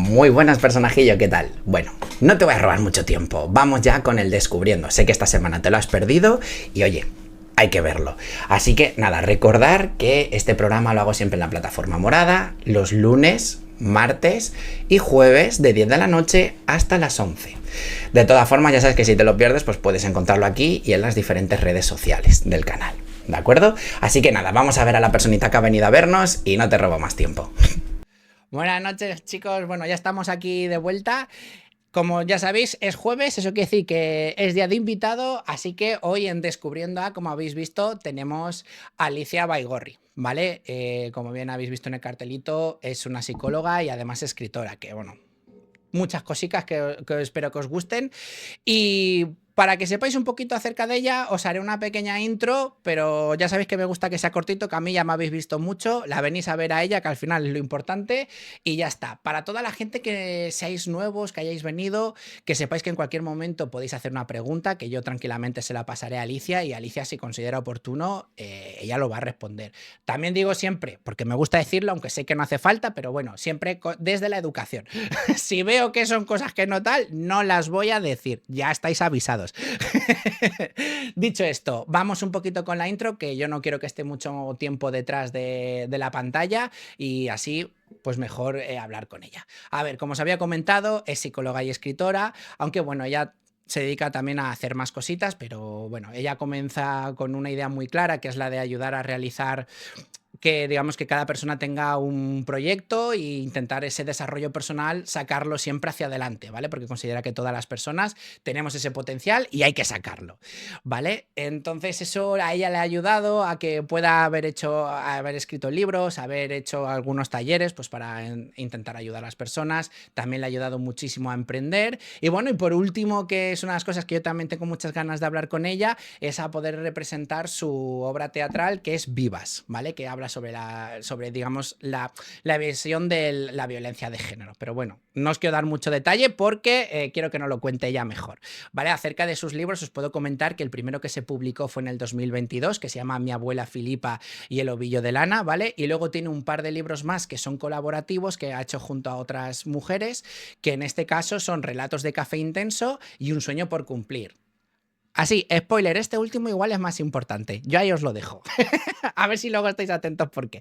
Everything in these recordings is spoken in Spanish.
Muy buenas, personajillo, ¿qué tal? Bueno, no te voy a robar mucho tiempo, vamos ya con el descubriendo. Sé que esta semana te lo has perdido y oye, hay que verlo. Así que nada, recordar que este programa lo hago siempre en la plataforma morada, los lunes, martes y jueves de 10 de la noche hasta las 11. De todas formas, ya sabes que si te lo pierdes, pues puedes encontrarlo aquí y en las diferentes redes sociales del canal, ¿de acuerdo? Así que nada, vamos a ver a la personita que ha venido a vernos y no te robo más tiempo. Buenas noches, chicos. Bueno, ya estamos aquí de vuelta. Como ya sabéis, es jueves, eso quiere decir que es día de invitado, así que hoy en Descubriendo A, como habéis visto, tenemos a Alicia Baigorri, ¿vale? Como bien habéis visto en el cartelito, es una psicóloga y además escritora, que bueno, muchas cositas que espero que os gusten. Y para que sepáis un poquito acerca de ella, os haré una pequeña intro, pero ya sabéis que me gusta que sea cortito, que a mí ya me habéis visto mucho, la venís a ver a ella, que al final es lo importante, y ya está. Para toda la gente que seáis nuevos, que hayáis venido, que sepáis que en cualquier momento podéis hacer una pregunta, que yo tranquilamente se la pasaré a Alicia, y Alicia, si considera oportuno, ella lo va a responder. También digo siempre, porque me gusta decirlo, aunque sé que no hace falta, pero bueno, siempre desde la educación. Si veo que son cosas que no tal, no las voy a decir, ya estáis avisados. Dicho esto, vamos un poquito con la intro, que yo no quiero que esté mucho tiempo detrás de la pantalla y así pues mejor hablar con ella. A ver, como os había comentado, es psicóloga y escritora, aunque bueno, ella se dedica también a hacer más cositas, pero bueno, ella comienza con una idea muy clara, que es la de ayudar a realizar que digamos que cada persona tenga un proyecto e intentar ese desarrollo personal sacarlo siempre hacia adelante, ¿vale? Porque considera que todas las personas tenemos ese potencial y hay que sacarlo, ¿vale? Entonces eso a ella le ha ayudado a que pueda haber escrito libros, haber hecho algunos talleres, pues para intentar ayudar a las personas. También le ha ayudado muchísimo a emprender. Y bueno, y por último, que es una de las cosas que yo también tengo muchas ganas de hablar con ella, es a poder representar su obra teatral, que es Vivas, ¿vale? Que habla sobre digamos, la visión de la violencia de género. Pero bueno, no os quiero dar mucho detalle porque quiero que nos lo cuente ella mejor, ¿vale? Acerca de sus libros os puedo comentar que el primero que se publicó fue en el 2022, que se llama Mi abuela Filipa y el ovillo de lana, ¿vale? Y luego tiene un par de libros más que son colaborativos, que ha hecho junto a otras mujeres, que en este caso son Relatos de café intenso y Un sueño por cumplir. Así, spoiler, este último igual es más importante. Yo ahí os lo dejo. A ver si luego estáis atentos por qué.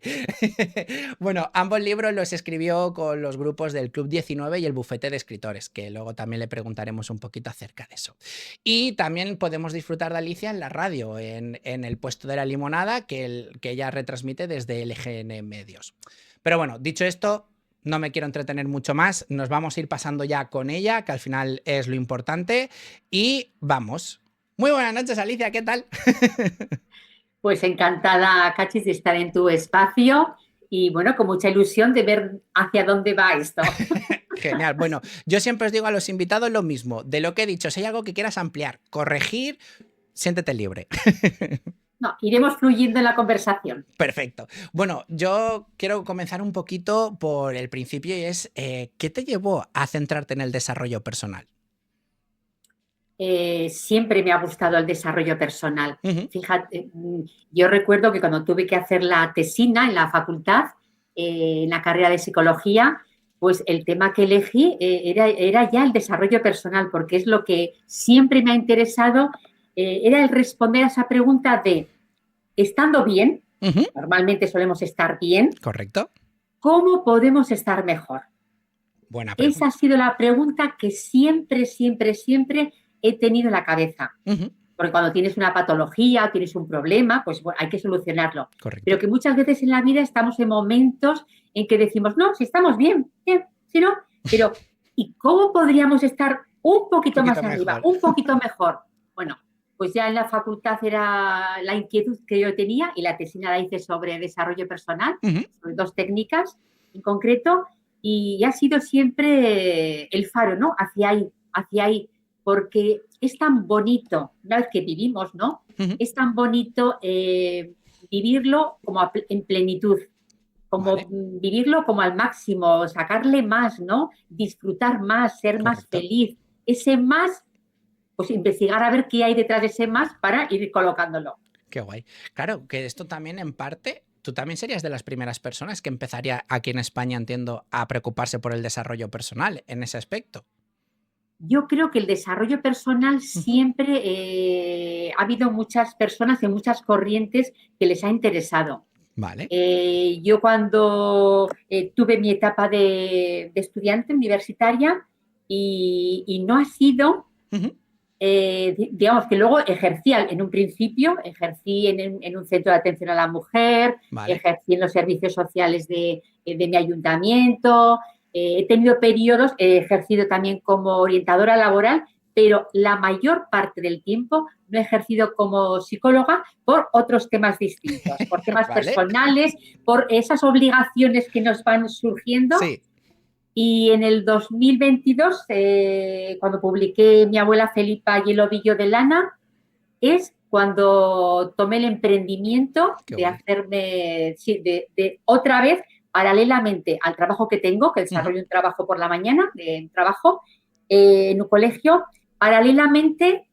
Bueno, ambos libros los escribió con los grupos del Club 19 y el Bufete de Escritores, que luego también le preguntaremos un poquito acerca de eso. Y también podemos disfrutar de Alicia en la radio, en el puesto de la limonada, que ella retransmite desde LGN Medios. Pero bueno, dicho esto, no me quiero entretener mucho más. Nos vamos a ir pasando ya con ella, que al final es lo importante. Y vamos. Muy buenas noches, Alicia, ¿qué tal? Pues encantada, Cachis, de estar en tu espacio y bueno, con mucha ilusión de ver hacia dónde va esto. Genial. Bueno, yo siempre os digo a los invitados lo mismo. De lo que he dicho, si hay algo que quieras ampliar, corregir, siéntete libre. No, iremos fluyendo en la conversación. Perfecto. Bueno, yo quiero comenzar un poquito por el principio y es, ¿qué te llevó a centrarte en el desarrollo personal? Siempre me ha gustado el desarrollo personal. Ujú. Fíjate, yo recuerdo que cuando tuve que hacer la tesina en la facultad, en la carrera de psicología, pues el tema que elegí era ya el desarrollo personal, porque es lo que siempre me ha interesado, era el responder a esa pregunta de, estando bien, Ujú. normalmente solemos estar bien, ¿Correcto? ¿cómo podemos estar mejor? Buena Esa ha pregunta. sido la pregunta que siempre, siempre, siempre he tenido en la cabeza. Ujú. Porque cuando tienes una patología o tienes un problema, pues bueno, hay que solucionarlo. Pero Correcto. que muchas veces en la vida estamos en momentos en que decimos, no, si estamos bien, bien, si no, pero ¿y cómo podríamos estar un Un poquito poquito más arriba, mejor. un poquito mejor? Bueno, pues ya en la facultad era la inquietud que yo tenía y la tesina la hice sobre desarrollo personal, Ujú. sobre dos técnicas en concreto, y ha sido siempre el faro, ¿no? Hacia ahí, porque es tan bonito, una vez que vivimos, ¿no? Ujú. Es tan bonito vivirlo como en plenitud, como Vale. vivirlo como al máximo, sacarle más, ¿no? Disfrutar más, ser más Correcto. feliz. Ese más, pues investigar a ver qué hay detrás de ese más para ir colocándolo. Qué guay. Claro, que esto también en parte tú también serías de las primeras personas que empezaría aquí en España, entiendo, a preocuparse por el desarrollo personal en ese aspecto. Yo creo que el desarrollo personal siempre ha habido muchas personas y muchas corrientes que les ha interesado. Vale. Yo cuando tuve mi etapa de estudiante universitaria y no ha sido, digamos que luego ejercí en un principio, ejercí en un centro de atención a la mujer, Vale. ejercí en los servicios sociales de mi ayuntamiento, he tenido periodos, he ejercido también como orientadora laboral, pero la mayor parte del tiempo no he ejercido como psicóloga por otros temas distintos, por temas Vale. personales, por esas obligaciones que nos van surgiendo. Sí. Y en el 2022, cuando publiqué Mi abuela Felipa y el ovillo de lana, es cuando tomé el emprendimiento de hacerme, sí, de otra vez, paralelamente al trabajo que tengo, que desarrollo un trabajo por la mañana, de trabajo en un colegio, paralelamente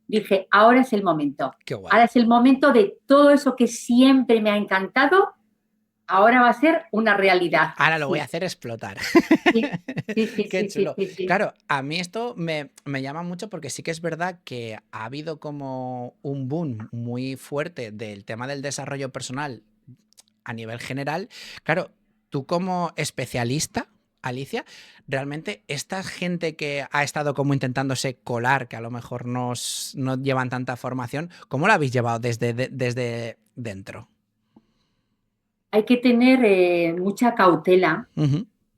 dije, ahora es el momento. Ahora es el momento de todo eso que siempre me ha encantado, ahora va a ser una realidad. Ahora lo voy a hacer explotar. Sí, Qué chulo. sí. Claro, a mí esto me llama mucho porque sí que es verdad que ha habido como un boom muy fuerte del tema del desarrollo personal a nivel general. Claro, tú como especialista, Alicia, realmente esta gente que ha estado como intentándose colar, que a lo mejor no llevan tanta formación, ¿cómo la habéis llevado desde dentro? Hay que tener mucha cautela.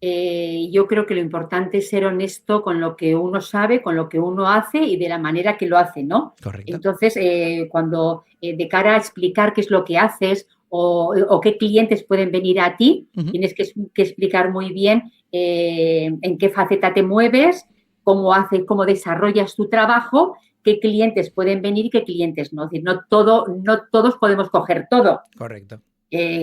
Yo creo que lo importante es ser honesto con lo que uno sabe, con lo que uno hace y de la manera que lo hace, ¿no? Correcto. Entonces, cuando de cara a explicar qué es lo que haces o qué clientes pueden venir a ti, tienes que explicar muy bien en qué faceta te mueves, cómo desarrollas tu trabajo, qué clientes pueden venir y qué clientes no. Es decir, no todos podemos coger todo. Correcto.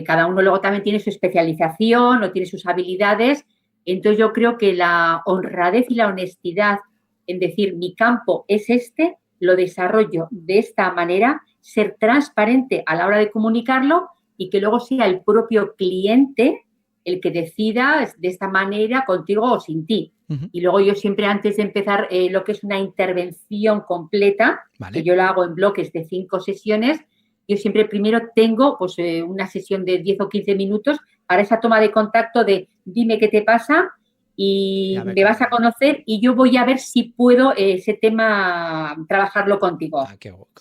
Cada uno luego también tiene su especialización o tiene sus habilidades. Entonces yo creo que la honradez y la honestidad en decir mi campo es este, lo desarrollo de esta manera, ser transparente a la hora de comunicarlo y que luego sea el propio cliente el que decida de esta manera contigo o sin ti. Y luego yo siempre antes de empezar lo que es una intervención completa, que yo lo hago en bloques de 5 sesiones, yo siempre primero tengo pues, una sesión de 10 o 15 minutos para esa toma de contacto de dime qué te pasa y me vas a conocer y yo voy a ver si puedo ese tema trabajarlo contigo.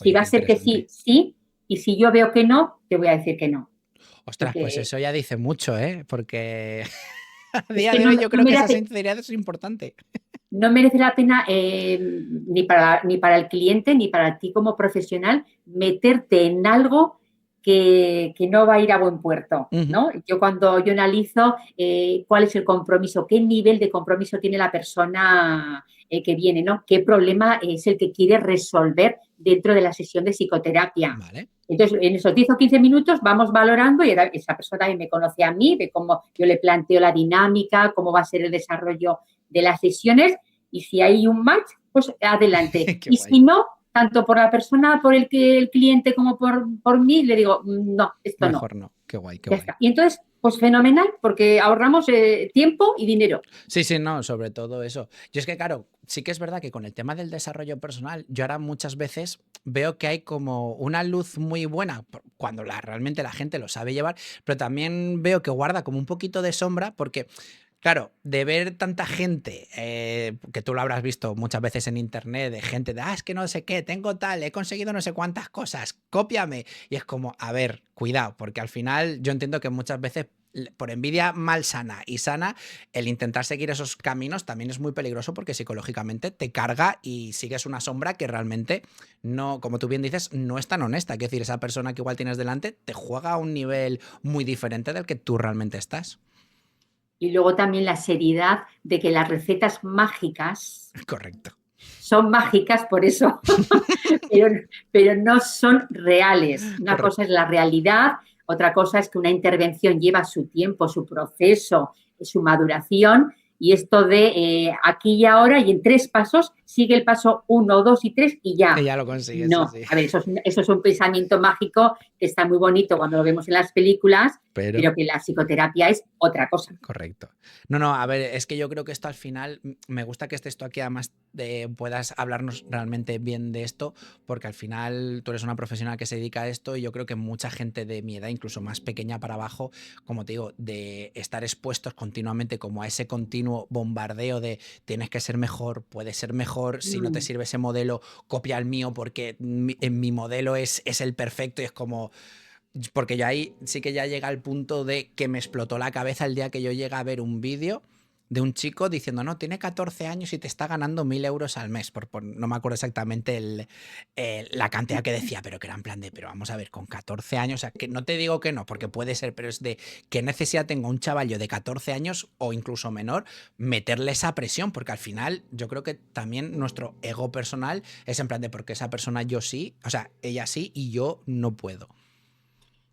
Si va a ser que sí, sí, y si yo veo que no, te voy a decir que no. Ostras, pues eso ya dice mucho, ¿eh? Porque a día de hoy yo creo que esa sinceridad es importante. No merece la pena ni para el cliente ni para ti como profesional meterte en algo que no va a ir a buen puerto, ¿no? Cuando yo analizo cuál es el compromiso, qué nivel de compromiso tiene la persona que viene, ¿no? Qué problema es el que quiere resolver dentro de la sesión de psicoterapia. Vale. Entonces, en esos 10 o 15 minutos vamos valorando y esa persona también me conoce a mí, de cómo yo le planteo la dinámica, cómo va a ser el desarrollo de las sesiones y si hay un match, pues adelante. Y si no, tanto por la persona, por el cliente como por mí, le digo, no, esto mejor no. Qué guay, qué ya guay. está. Y entonces, pues fenomenal, porque ahorramos tiempo y dinero. Sí, no, sobre todo eso. Yo es que, claro, sí que es verdad que con el tema del desarrollo personal, yo ahora muchas veces veo que hay como una luz muy buena cuando realmente la gente lo sabe llevar, pero también veo que guarda como un poquito de sombra porque... Claro, de ver tanta gente, que tú lo habrás visto muchas veces en internet, de gente de, es que no sé qué, tengo tal, he conseguido no sé cuántas cosas, cópiame. Y es como, a ver, cuidado, porque al final yo entiendo que muchas veces por envidia malsana y sana, el intentar seguir esos caminos también es muy peligroso porque psicológicamente te carga y sigues una sombra que realmente no, como tú bien dices, no es tan honesta. Es decir, esa persona que igual tienes delante te juega a un nivel muy diferente del que tú realmente estás. Y luego también la seriedad de que las recetas mágicas... Correcto. Son mágicas por eso, pero no son reales. Una cosa es la realidad, otra cosa es que una intervención lleva su tiempo, su proceso, su maduración y esto de aquí y ahora y en 3 pasos sigue el paso 1, 2 y 3 y ya. Y ya lo consigues. No, Sí. a ver, eso es un pensamiento mágico que está muy bonito cuando lo vemos en las películas, pero que la psicoterapia es otra cosa. Correcto. No, a ver, es que yo creo que esto al final, me gusta que estés tú aquí, además puedas hablarnos realmente bien de esto, porque al final tú eres una profesional que se dedica a esto y yo creo que mucha gente de mi edad, incluso más pequeña para abajo, como te digo, de estar expuestos continuamente como a ese continuo bombardeo de tienes que ser mejor, puedes ser mejor, si no te sirve ese modelo, copia el mío porque en mi modelo es el perfecto y es como... Porque yo ahí sí que ya llega al punto de que me explotó la cabeza el día que yo llegué a ver un vídeo de un chico diciendo, no, tiene 14 años y te está ganando 1.000 euros al mes. No me acuerdo exactamente la cantidad que decía, pero que era en plan de, pero vamos a ver, con 14 años, o sea, que no te digo que no, porque puede ser, pero es de qué necesidad tengo un chavallo de 14 años o incluso menor meterle esa presión, porque al final yo creo que también nuestro ego personal es en plan de, porque esa persona yo sí, o sea, ella sí y yo no puedo.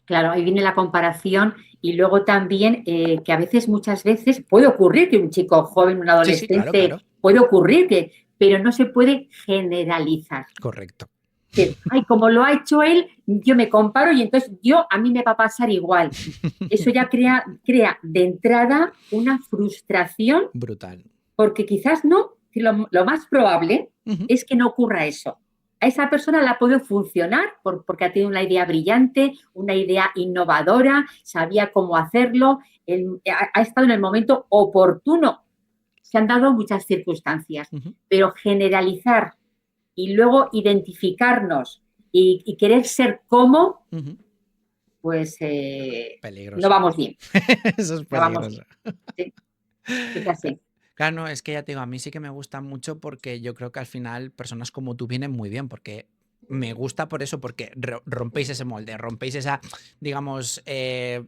Claro, ahí viene la comparación y luego también que a veces, muchas veces, puede ocurrir que un chico joven, un adolescente, sí, claro. puede ocurrir pero no se puede generalizar. Correcto. Ay, como lo ha hecho él, yo me comparo y entonces a mí me va a pasar igual. Eso ya crea de entrada una frustración. Brutal. Porque quizás no, que lo más probable es que no ocurra eso. A esa persona la puede funcionar porque ha tenido una idea brillante, una idea innovadora, sabía cómo hacerlo, ha estado en el momento oportuno. Se han dado muchas circunstancias, pero generalizar y luego identificarnos y querer ser como, pues no vamos bien. Eso es peligroso. No vamos bien. Sí. Es así. Claro, no, es que ya te digo, a mí sí que me gusta mucho porque yo creo que al final personas como tú vienen muy bien, porque me gusta por eso, porque rompéis ese molde, rompéis esa, digamos,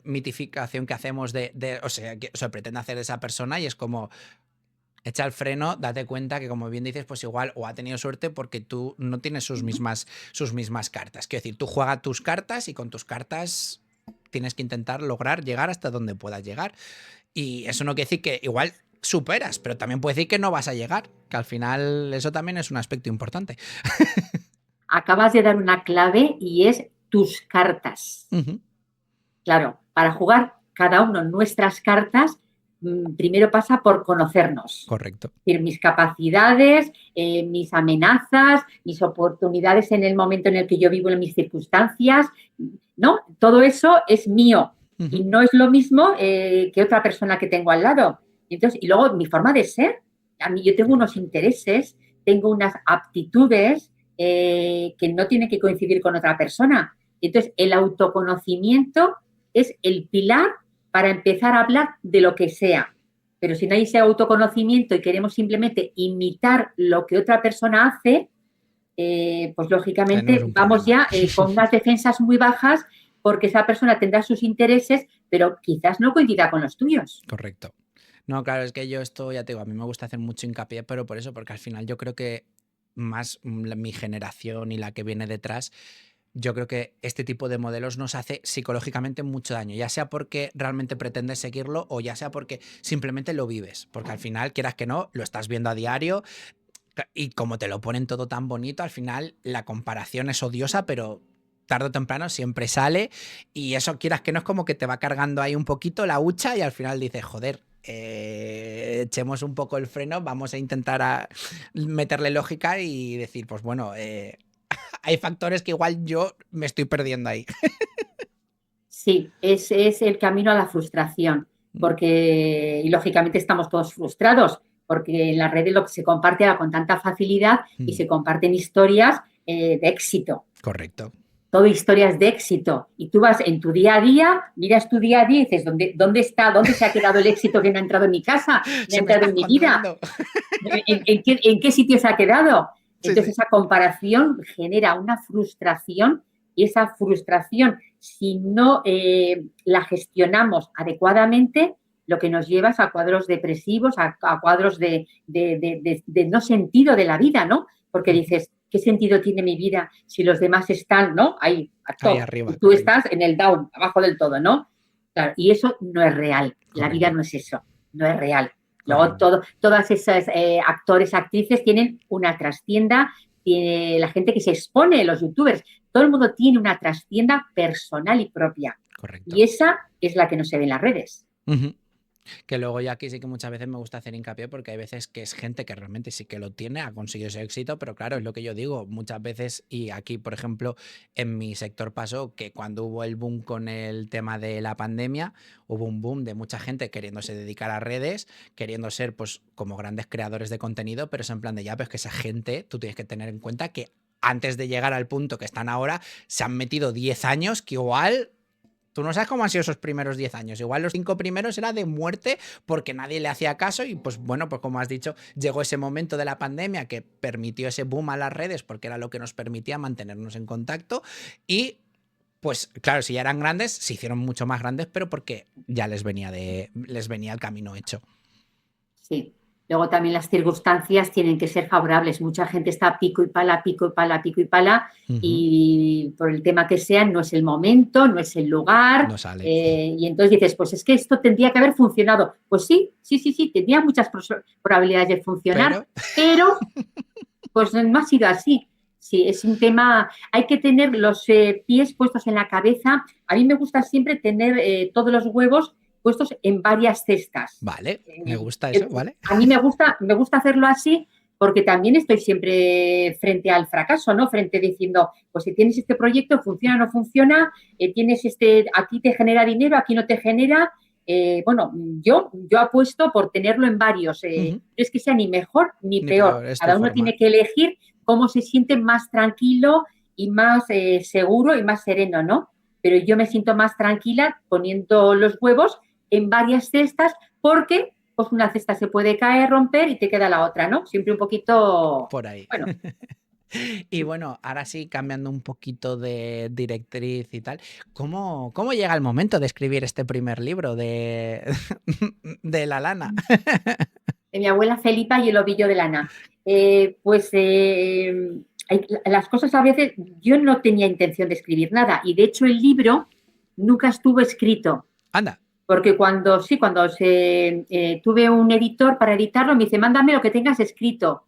mitificación que hacemos o sea, que se pretende hacer de esa persona y es como, echa el freno, date cuenta que, como bien dices, pues igual o ha tenido suerte porque tú no tienes sus mismas cartas. Quiero decir, tú juegas tus cartas y con tus cartas tienes que intentar lograr llegar hasta donde puedas llegar. Y eso no quiere decir que igual superas, pero también puede decir que no vas a llegar, que al final eso también es un aspecto importante. Acabas de dar una clave y es tus cartas. Claro, para jugar cada uno nuestras cartas, primero pasa por conocernos. Correcto. Es decir, mis capacidades, mis amenazas, mis oportunidades en el momento en el que yo vivo, en mis circunstancias, ¿no? Todo eso es mío y no es lo mismo que otra persona que tengo al lado. Entonces, y luego mi forma de ser. A mí yo tengo unos intereses, tengo unas aptitudes que no tienen que coincidir con otra persona. Entonces, el autoconocimiento es el pilar para empezar a hablar de lo que sea. Pero si no hay ese autoconocimiento y queremos simplemente imitar lo que otra persona hace, pues lógicamente no vamos ya con unas defensas muy bajas porque esa persona tendrá sus intereses, pero quizás no coincida con los tuyos. Correcto. No, claro, es que yo esto, ya te digo, a mí me gusta hacer mucho hincapié, pero por eso, porque al final yo creo que más mi generación y la que viene detrás, yo creo que este tipo de modelos nos hace psicológicamente mucho daño, ya sea porque realmente pretendes seguirlo o ya sea porque simplemente lo vives, porque al final, quieras que no, lo estás viendo a diario y como te lo ponen todo tan bonito, al final la comparación es odiosa, pero tarde o temprano siempre sale y eso, quieras que no, es como que te va cargando ahí un poquito la hucha y al final dices, joder, echemos un poco el freno, vamos a intentar meterle lógica y decir, pues bueno, hay factores que igual yo me estoy perdiendo ahí. Sí, es el camino a la frustración, porque y lógicamente estamos todos frustrados, porque en las redes lo que se comparte ahora con tanta facilidad y se comparten historias de éxito. Correcto. Todo historias de éxito. Y tú vas en tu día a día, miras tu día a día y dices, ¿dónde se ha quedado el éxito que no ha entrado en mi casa, no ha entrado en mi vida? ¿En qué sitio se ha quedado? Entonces esa comparación genera una frustración y esa frustración, si no la gestionamos adecuadamente, lo que nos lleva es a cuadros depresivos, a cuadros de no sentido de la vida, ¿no? Porque dices, ¿qué sentido tiene mi vida si los demás están, ¿no? Ahí arriba. Y tú estás en el down, abajo del todo, ¿no? Claro, y eso no es real. Correcto. La vida no es eso, no es real. Luego todas esas actores, actrices tienen una trastienda, tiene la gente que se expone, los youtubers, todo el mundo tiene una trastienda personal y propia. Correcto. Y esa es la que no se ve en las redes. Que luego yo aquí sí que muchas veces me gusta hacer hincapié porque hay veces que es gente que realmente sí que lo tiene, ha conseguido ese éxito, pero claro, es lo que yo digo, muchas veces, y aquí por ejemplo en mi sector pasó que cuando hubo el boom con el tema de la pandemia, hubo un boom de mucha gente queriéndose dedicar a redes, queriendo ser pues como grandes creadores de contenido, pero es en plan de ya, pues que esa gente, tú tienes que tener en cuenta que antes de llegar al punto que están ahora, se han metido 10 años que igual... Tú no sabes cómo han sido esos primeros 10 años. Igual los 5 primeros era de muerte porque nadie le hacía caso y pues bueno, pues como has dicho, llegó ese momento de la pandemia que permitió ese boom a las redes porque era lo que nos permitía mantenernos en contacto y pues claro, si ya eran grandes, se hicieron mucho más grandes, pero porque ya les venía el camino hecho. Sí. Luego también las circunstancias tienen que ser favorables. Mucha gente está pico y pala, pico y pala, pico y pala, y por el tema que sea, no es el momento, no es el lugar. No sale. Y entonces dices, pues es que esto tendría que haber funcionado. Pues sí, tendría muchas probabilidades de funcionar, pero pues no ha sido así. Sí, es un tema, hay que tener los pies puestos en la cabeza. A mí me gusta siempre tener todos los huevos puestos en varias cestas. Vale, me gusta eso, ¿vale? A mí me gusta hacerlo así porque también estoy siempre frente al fracaso, ¿no? Frente diciendo, pues si tienes este proyecto, funciona o no funciona, tienes aquí te genera dinero, aquí no te genera. Bueno, yo apuesto por tenerlo en varios. No es que sea ni mejor ni peor. Cada uno tiene que elegir cómo se siente más tranquilo y más seguro y más sereno, ¿no? Pero yo me siento más tranquila poniendo los huevos en varias cestas porque pues una cesta se puede caer, romper y te queda la otra, ¿no? Siempre un poquito... Por ahí. Bueno. Y bueno, ahora sí, cambiando un poquito de directriz y tal, ¿cómo llega el momento de escribir este primer libro de la lana? De mi abuela Felipa y el ovillo de lana. Las cosas a veces, yo no tenía intención de escribir nada y de hecho el libro nunca estuvo escrito. Anda. Porque cuando tuve un editor para editarlo, me dice, mándame lo que tengas escrito.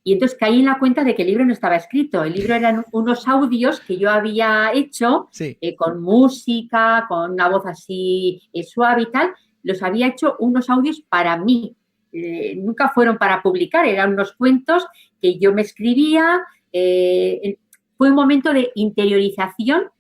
Y entonces caí en la cuenta de que el libro no estaba escrito. El libro eran unos audios que yo había hecho con música, con una voz así suave y tal. Los había hecho unos audios para mí. Nunca fueron para publicar, eran unos cuentos que yo me escribía. Fue un momento de interiorización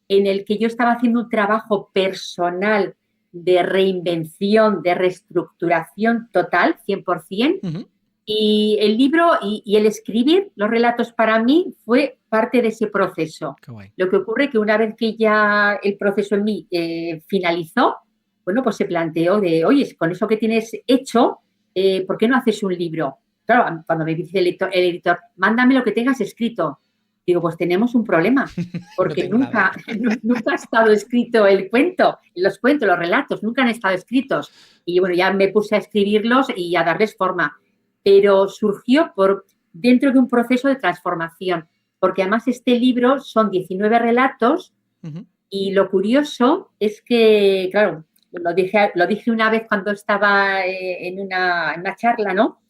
en el que yo estaba haciendo un trabajo personal de reinvención, de reestructuración total, 100%. Y el libro y el escribir los relatos para mí fue parte de ese proceso. Lo que ocurre es que una vez que ya el proceso en mí finalizó, bueno, pues se planteó de, oye, con eso que tienes hecho, ¿por qué no haces un libro? Claro, cuando me dice el editor, mándame lo que tengas escrito. Digo, pues tenemos un problema, porque no nunca ha estado escrito el cuento, los relatos, nunca han estado escritos. Y bueno, ya me puse a escribirlos y a darles forma. Pero surgió dentro de un proceso de transformación, porque además este libro son 19 relatos y lo curioso es que, claro, lo dije una vez cuando estaba en una charla, ¿no?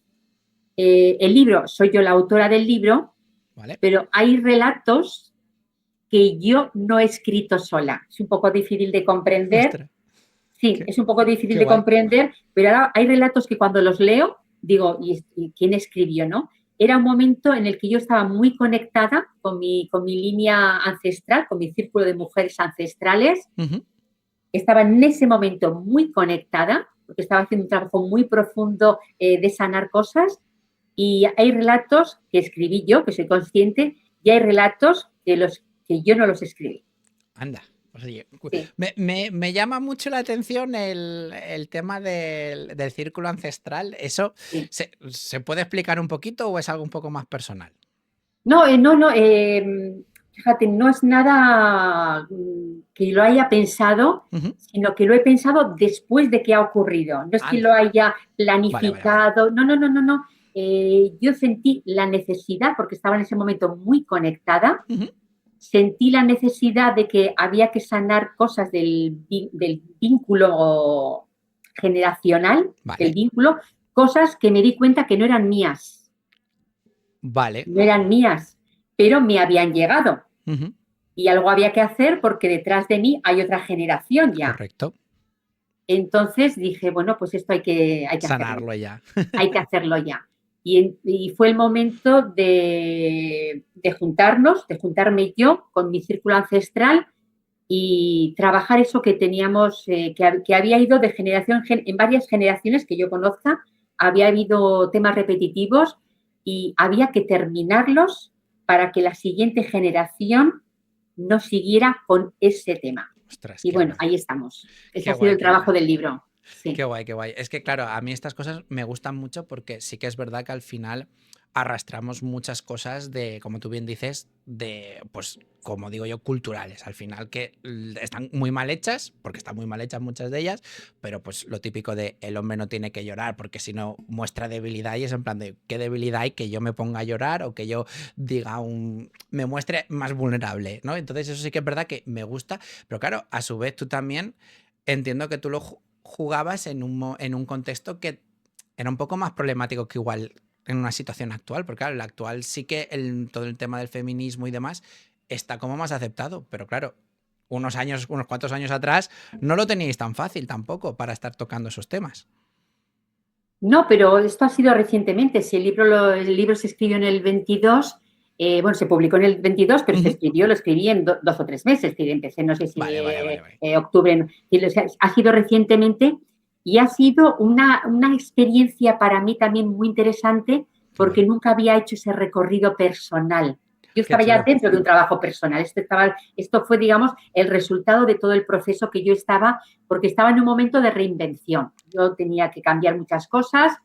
El libro, soy yo la autora del libro, ¿vale? Pero hay relatos que yo no he escrito sola. Es un poco difícil de comprender. Ostras. Sí, es un poco difícil de comprender, pero ahora hay relatos que cuando los leo digo, ¿y quién escribió, no? Era un momento en el que yo estaba muy conectada con mi línea ancestral, con mi círculo de mujeres ancestrales. Estaba en ese momento muy conectada, porque estaba haciendo un trabajo muy profundo de sanar cosas. Y hay relatos que escribí yo, que soy consciente, y hay relatos que yo no los escribí. Anda. Oye, sí. me llama mucho la atención el tema del círculo ancestral. ¿Eso sí. ¿Se puede explicar un poquito o es algo un poco más personal? No, fíjate, no es nada que lo haya pensado, sino que lo he pensado después de que ha ocurrido. No es que lo haya planificado, vale. No. Yo sentí la necesidad, porque estaba en ese momento muy conectada, sentí la necesidad de que había que sanar cosas del vínculo generacional, Vale. el vínculo, cosas que me di cuenta que no eran mías. Vale. No eran mías, pero me habían llegado. Ujú. Y algo había que hacer porque detrás de mí hay otra generación ya. Correcto. Entonces dije, bueno, pues esto hay que sanarlo hacerlo. ya. Hay que hacerlo ya. Y fue el momento de juntarnos, de juntarme yo con mi círculo ancestral y trabajar eso que teníamos, que había ido de generación en varias generaciones que yo conozca, había habido temas repetitivos y había que terminarlos para que la siguiente generación no siguiera con ese tema. Ostras, Y bueno, ahí estamos. Ese ha sido el trabajo del libro. Sí. Qué guay, qué guay. Es que, claro, a mí estas cosas me gustan mucho porque sí que es verdad que al final arrastramos muchas cosas de, como tú bien dices, de, pues, como digo yo, culturales. Al final que están muy mal hechas, porque están muy mal hechas muchas de ellas, pero pues lo típico de el hombre no tiene que llorar porque si no muestra debilidad y es en plan de qué debilidad hay que yo me ponga a llorar o que yo diga me muestre más vulnerable, ¿no? Entonces eso sí que es verdad que me gusta, pero claro, a su vez tú también entiendo que tú lo jugabas en un contexto que era un poco más problemático que igual en una situación actual, porque claro, la actual sí que todo el tema del feminismo y demás está como más aceptado, pero claro, unos cuantos años atrás no lo teníais tan fácil tampoco para estar tocando esos temas. No, pero esto ha sido recientemente. Si el libro se escribió en el 22, bueno, se publicó en el 22, pero lo escribí en 2 o 3 meses. Empecé, no sé si vale. octubre. Ha sido recientemente y ha sido una experiencia para mí también muy interesante porque nunca había hecho ese recorrido personal. Yo estaba ya dentro de un trabajo personal. Esto fue, digamos, el resultado de todo el proceso que yo estaba, porque estaba en un momento de reinvención. Yo tenía que cambiar muchas cosas.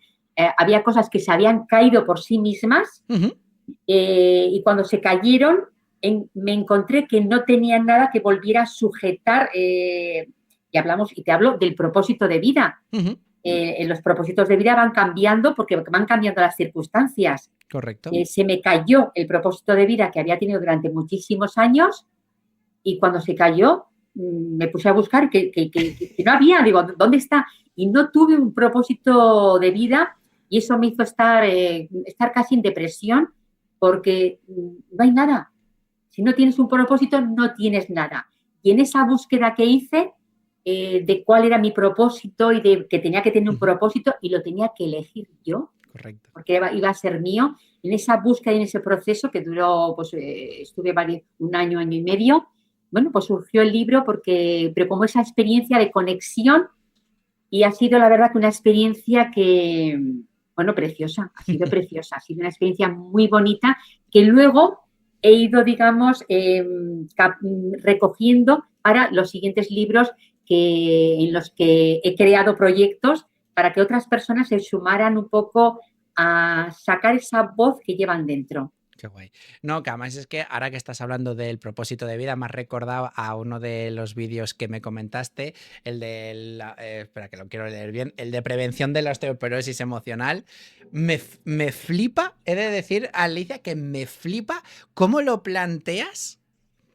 Había cosas que se habían caído por sí mismas y cuando se cayeron me encontré que no tenía nada que volviera a sujetar. Y te hablo del propósito de vida. Los propósitos de vida van cambiando porque van cambiando las circunstancias. Correcto. Se me cayó el propósito de vida que había tenido durante muchísimos años y cuando se cayó me puse a buscar que no había, digo, ¿dónde está? Y no tuve un propósito de vida y eso me hizo estar casi en depresión porque no hay nada. Si no tienes un propósito, no tienes nada. Y en esa búsqueda que hice de cuál era mi propósito y de que tenía que tener un propósito y lo tenía que elegir yo. Correcto. Porque iba a ser mío. En esa búsqueda y en ese proceso que duró, pues estuve un año y medio, bueno, pues surgió el libro pero como esa experiencia de conexión y ha sido la verdad que una experiencia que, bueno, preciosa, ha sido preciosa, ha sido una experiencia muy bonita que luego he ido, digamos, recogiendo para los siguientes libros en los que he creado proyectos para que otras personas se sumaran un poco a sacar esa voz que llevan dentro. Qué guay. No, que además es que ahora que estás hablando del propósito de vida, me has recordado a uno de los vídeos que me comentaste, el de, espera que lo quiero leer bien, el de prevención de la osteoporosis emocional. Me flipa, he de decir, Alicia, que me flipa cómo lo planteas.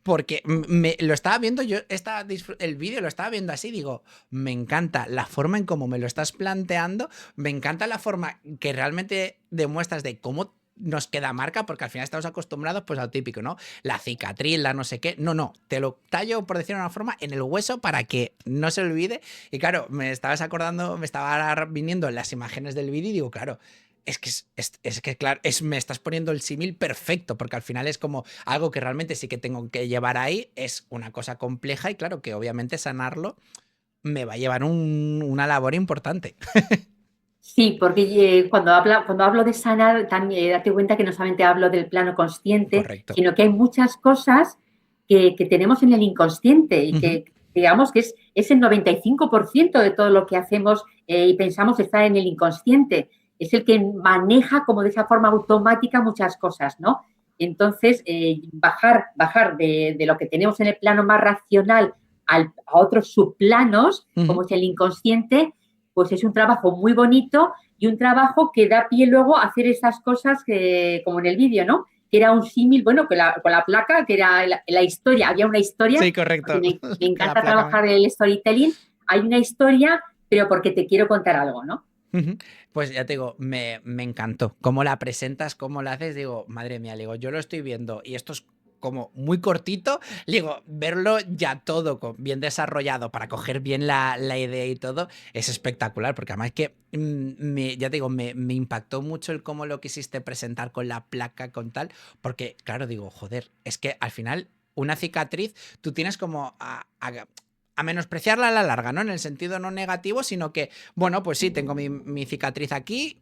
Porque lo estaba viendo, el vídeo lo estaba viendo así, digo, me encanta la forma en cómo me lo estás planteando, me encanta la forma que realmente demuestras de cómo nos queda marca, porque al final estamos acostumbrados pues al típico, ¿no? La cicatriz, la no sé qué. No, te lo tallo, por decirlo de una forma, en el hueso para que no se olvide. Y claro, me estaba viniendo las imágenes del vídeo y digo, claro, es que claro, me estás poniendo el símil perfecto, porque al final es como algo que realmente sí que tengo que llevar ahí, es una cosa compleja y claro que obviamente sanarlo me va a llevar una labor importante. Sí, porque cuando hablo de sanar, también date cuenta que no solamente hablo del plano consciente, correcto, sino que hay muchas cosas que tenemos en el inconsciente y que digamos que es el 95% de todo lo que hacemos y pensamos está en el inconsciente. Es el que maneja como de esa forma automática muchas cosas, ¿no? Entonces, bajar de lo que tenemos en el plano más racional a otros subplanos, como es el inconsciente, pues es un trabajo muy bonito y un trabajo que da pie luego a hacer esas cosas como en el vídeo, ¿no? Que era un símil, bueno, con la placa, que era la historia, había una historia. Sí, correcto. Me encanta trabajar el storytelling. Hay una historia, pero porque te quiero contar algo, ¿no? Ujú. Pues ya te digo, me encantó. Cómo la presentas, cómo la haces, digo, madre mía, digo, yo lo estoy viendo y esto es como muy cortito, digo, verlo ya todo bien desarrollado para coger bien la idea y todo, es espectacular, porque además que, ya te digo, me impactó mucho el cómo lo quisiste presentar con la placa, con tal, porque claro, digo, joder, es que al final una cicatriz tú tienes como a menospreciarla a la larga, ¿no? En el sentido no negativo, sino que bueno, pues sí, tengo mi cicatriz aquí.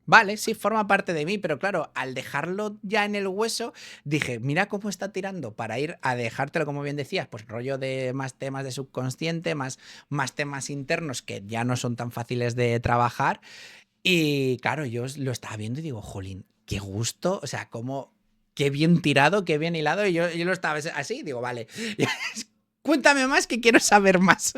Vale, sí, forma parte de mí, pero claro, al dejarlo ya en el hueso, dije, mira cómo está tirando para ir a dejártelo, como bien decías, pues rollo de más temas de subconsciente, más temas internos que ya no son tan fáciles de trabajar. Y claro, yo lo estaba viendo y digo, jolín, qué gusto, o sea, cómo, qué bien tirado, qué bien hilado. Y yo lo estaba así, digo, vale, cuéntame más que quiero saber más.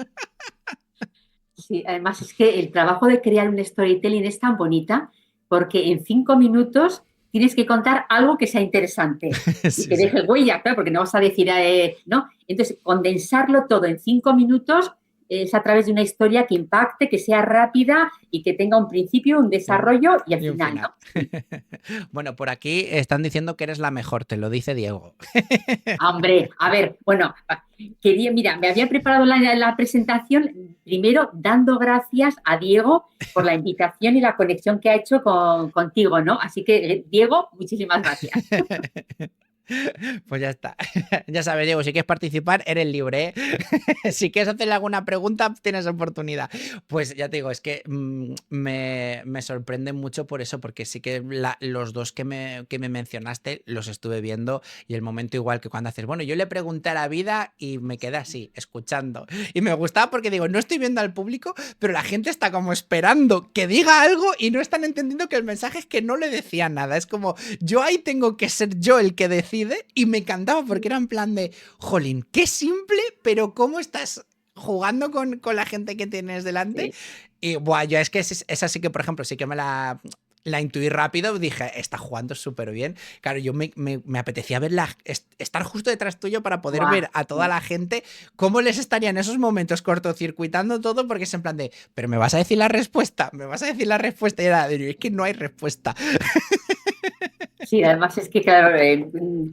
Sí, además es que el trabajo de crear un storytelling es tan bonita porque en 5 minutos tienes que contar algo que sea interesante y Sí, que sí. deje huella, claro, porque no vas a decir, ¿no? Entonces, condensarlo todo en 5 minutos es a través de una historia que impacte, que sea rápida y que tenga un principio, un desarrollo y al Y un final, final. ¿no? Sí. Bueno, por aquí están diciendo que eres la mejor, te lo dice Diego. Hombre, a ver, bueno, mira, me había preparado la presentación primero dando gracias a Diego por la invitación y la conexión que ha hecho contigo, ¿no? Así que, Diego, muchísimas gracias. Pues ya está. Ya sabes, Diego, si quieres participar, eres libre, ¿eh? Si quieres hacerle alguna pregunta, tienes oportunidad. Pues ya te digo, es que me sorprende mucho por eso, porque sí que los dos que me mencionaste los estuve viendo y el momento igual que cuando haces, bueno, yo le pregunté a la vida y me quedé así, escuchando. Y me gustaba porque digo, no estoy viendo al público, pero la gente está como esperando que diga algo y no están entendiendo que el mensaje es que no le decía nada. Es como, yo ahí tengo que ser yo el que decide y me encantaba porque era en plan de, jolín, qué simple, pero cómo estás jugando con la gente que tienes delante. Sí. Y buah, yo es que esa sí que, por ejemplo, sí que me la intuí rápido, dije, está jugando súper bien. Claro, yo me apetecía verla, estar justo detrás tuyo para poder Buah, ver a toda sí. la gente cómo les estaría en esos momentos cortocircuitando todo, porque es en plan de, pero me vas a decir la respuesta, me vas a decir la respuesta. Y era, es que no hay respuesta. Sí, además es que, claro,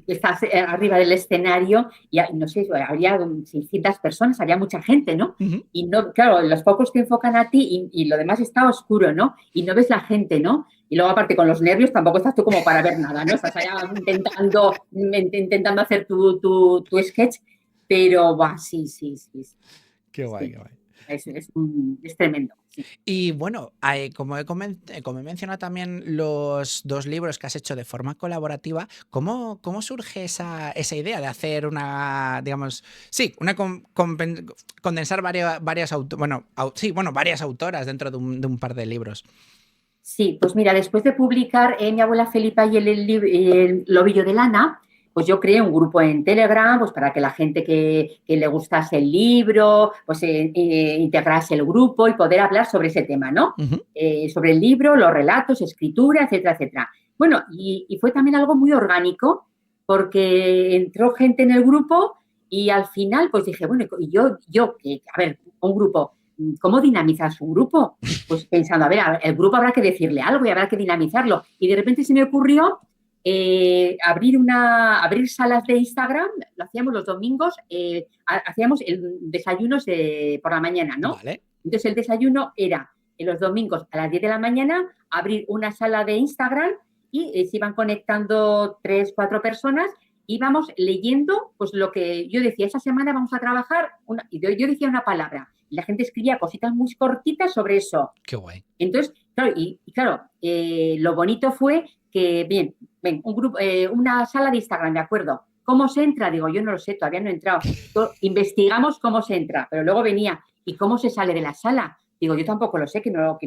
estás arriba del escenario y no sé, habría 600 personas, había mucha gente, ¿no? Uh -huh. Y no, claro, los pocos te enfocan a ti y lo demás está oscuro, ¿no? Y no ves la gente, ¿no? Y luego, aparte, con los nervios tampoco estás tú como para ver nada, ¿no? Estás allá intentando hacer tu sketch, pero va, sí, sí, sí, sí, Qué guay, sí. qué guay. Es tremendo, sí. Y bueno, como he mencionado también los dos libros que has hecho de forma colaborativa, ¿cómo surge esa idea de hacer una, digamos, sí, condensar varias autoras dentro de un par de libros? Sí, pues mira, después de publicar Mi abuela Felipa y el Lobillo de Lana, pues yo creé un grupo en Telegram, pues para que la gente que le gustase el libro, pues integrase el grupo y poder hablar sobre ese tema, ¿no? Uh -huh. Sobre el libro, los relatos, escritura, etcétera, etcétera. Bueno, y fue también algo muy orgánico, porque entró gente en el grupo y al final, pues dije, bueno, a ver, un grupo, ¿cómo dinamizas un grupo? Pues pensando, a ver, el grupo habrá que decirle algo y habrá que dinamizarlo. Y de repente se me ocurrió abrir salas de Instagram, lo hacíamos los domingos, hacíamos desayunos por la mañana, ¿no? Vale. Entonces el desayuno era en los domingos a las 10 de la mañana, abrir una sala de Instagram y se iban conectando 3, 4 personas, íbamos leyendo pues lo que yo decía, esa semana vamos a trabajar, y yo decía una palabra, y la gente escribía cositas muy cortitas sobre eso. Qué guay. Entonces, claro, lo bonito fue que, bien, un grupo, una sala de Instagram, ¿de acuerdo? ¿Cómo se entra? Digo, yo no lo sé, todavía no he entrado. Investigamos cómo se entra, pero luego venía, ¿y cómo se sale de la sala? Digo, yo tampoco lo sé, que no.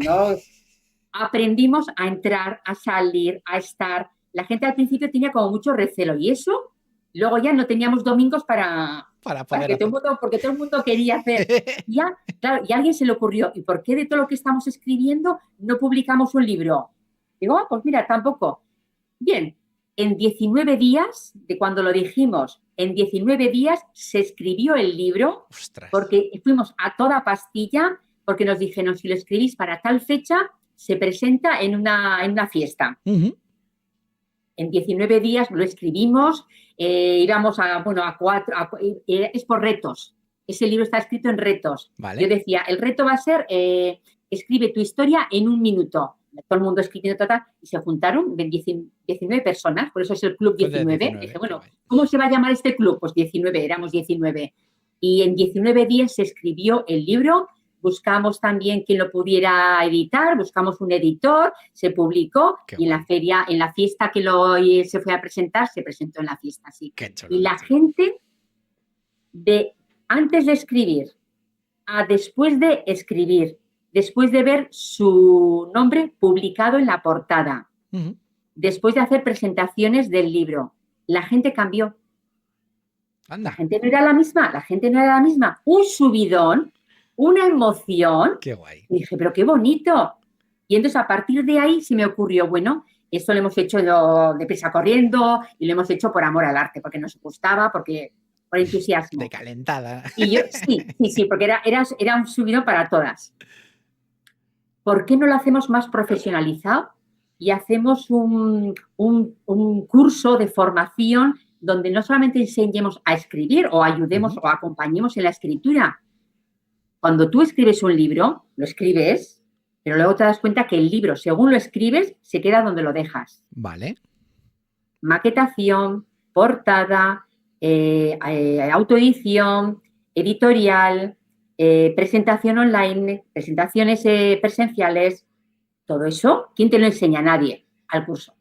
Aprendimos a entrar, a salir, a estar. La gente al principio tenía como mucho recelo y eso, luego ya no teníamos domingos para poder que hacer. porque todo el mundo quería hacer. Ya, claro, y a alguien se le ocurrió, ¿y por qué de todo lo que estamos escribiendo no publicamos un libro? Digo, pues mira, tampoco. Bien, en 19 días, de cuando lo dijimos, en 19 días se escribió el libro. Ostras. Porque fuimos a toda pastilla, porque nos dijeron, si lo escribís para tal fecha, se presenta en una fiesta. En 19 días lo escribimos, íbamos a 4, es por retos. Ese libro está escrito en retos. Vale. Yo decía, el reto va a ser, escribe tu historia en 1 minuto. Todo el mundo escribiendo, y se juntaron 19 personas, por eso es el Club 19. Dije, bueno, ¿cómo se va a llamar este club? Pues 19, éramos 19. Y en 19 días se escribió el libro. Buscamos también quien lo pudiera editar, buscamos un editor, se publicó. Qué y en la feria, en la fiesta que se fue a presentar, se presentó en la fiesta, sí. Y la gente, antes de escribir a después de escribir, después de ver su nombre publicado en la portada, después de hacer presentaciones del libro, la gente cambió. Anda. La gente no era la misma. Un subidón, una emoción. Qué guay. Y dije, pero qué bonito. Y entonces a partir de ahí se me ocurrió, bueno, esto lo hemos hecho deprisa corriendo y lo hemos hecho por amor al arte, porque nos gustaba, por entusiasmo. De calentada. Y yo, sí, porque era un subidón para todas. ¿Por qué no lo hacemos más profesionalizado y hacemos un curso de formación donde no solamente enseñemos a escribir o ayudemos o acompañemos en la escritura? Cuando tú escribes un libro, lo escribes, pero luego te das cuenta que el libro, según lo escribes, se queda donde lo dejas. Vale. Maquetación, portada, autoedición, editorial, presentación online, presentaciones presenciales, todo eso, ¿quién te lo enseña? Nadie, al curso.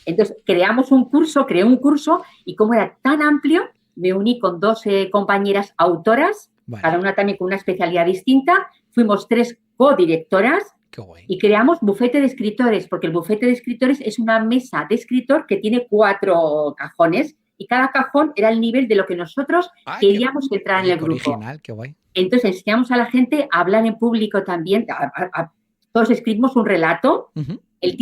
Entonces, creé un curso y como era tan amplio, me uní con 2 compañeras autoras, vale, cada una también con una especialidad distinta, fuimos 3 codirectoras. Qué guay. Y creamos bufete de escritores, porque el bufete de escritores es una mesa de escritor que tiene 4 cajones y cada cajón era el nivel de lo que nosotros queríamos entrar en el grupo. Original, qué guay. Entonces enseñamos a la gente a hablar en público también. Todos escribimos un relato. El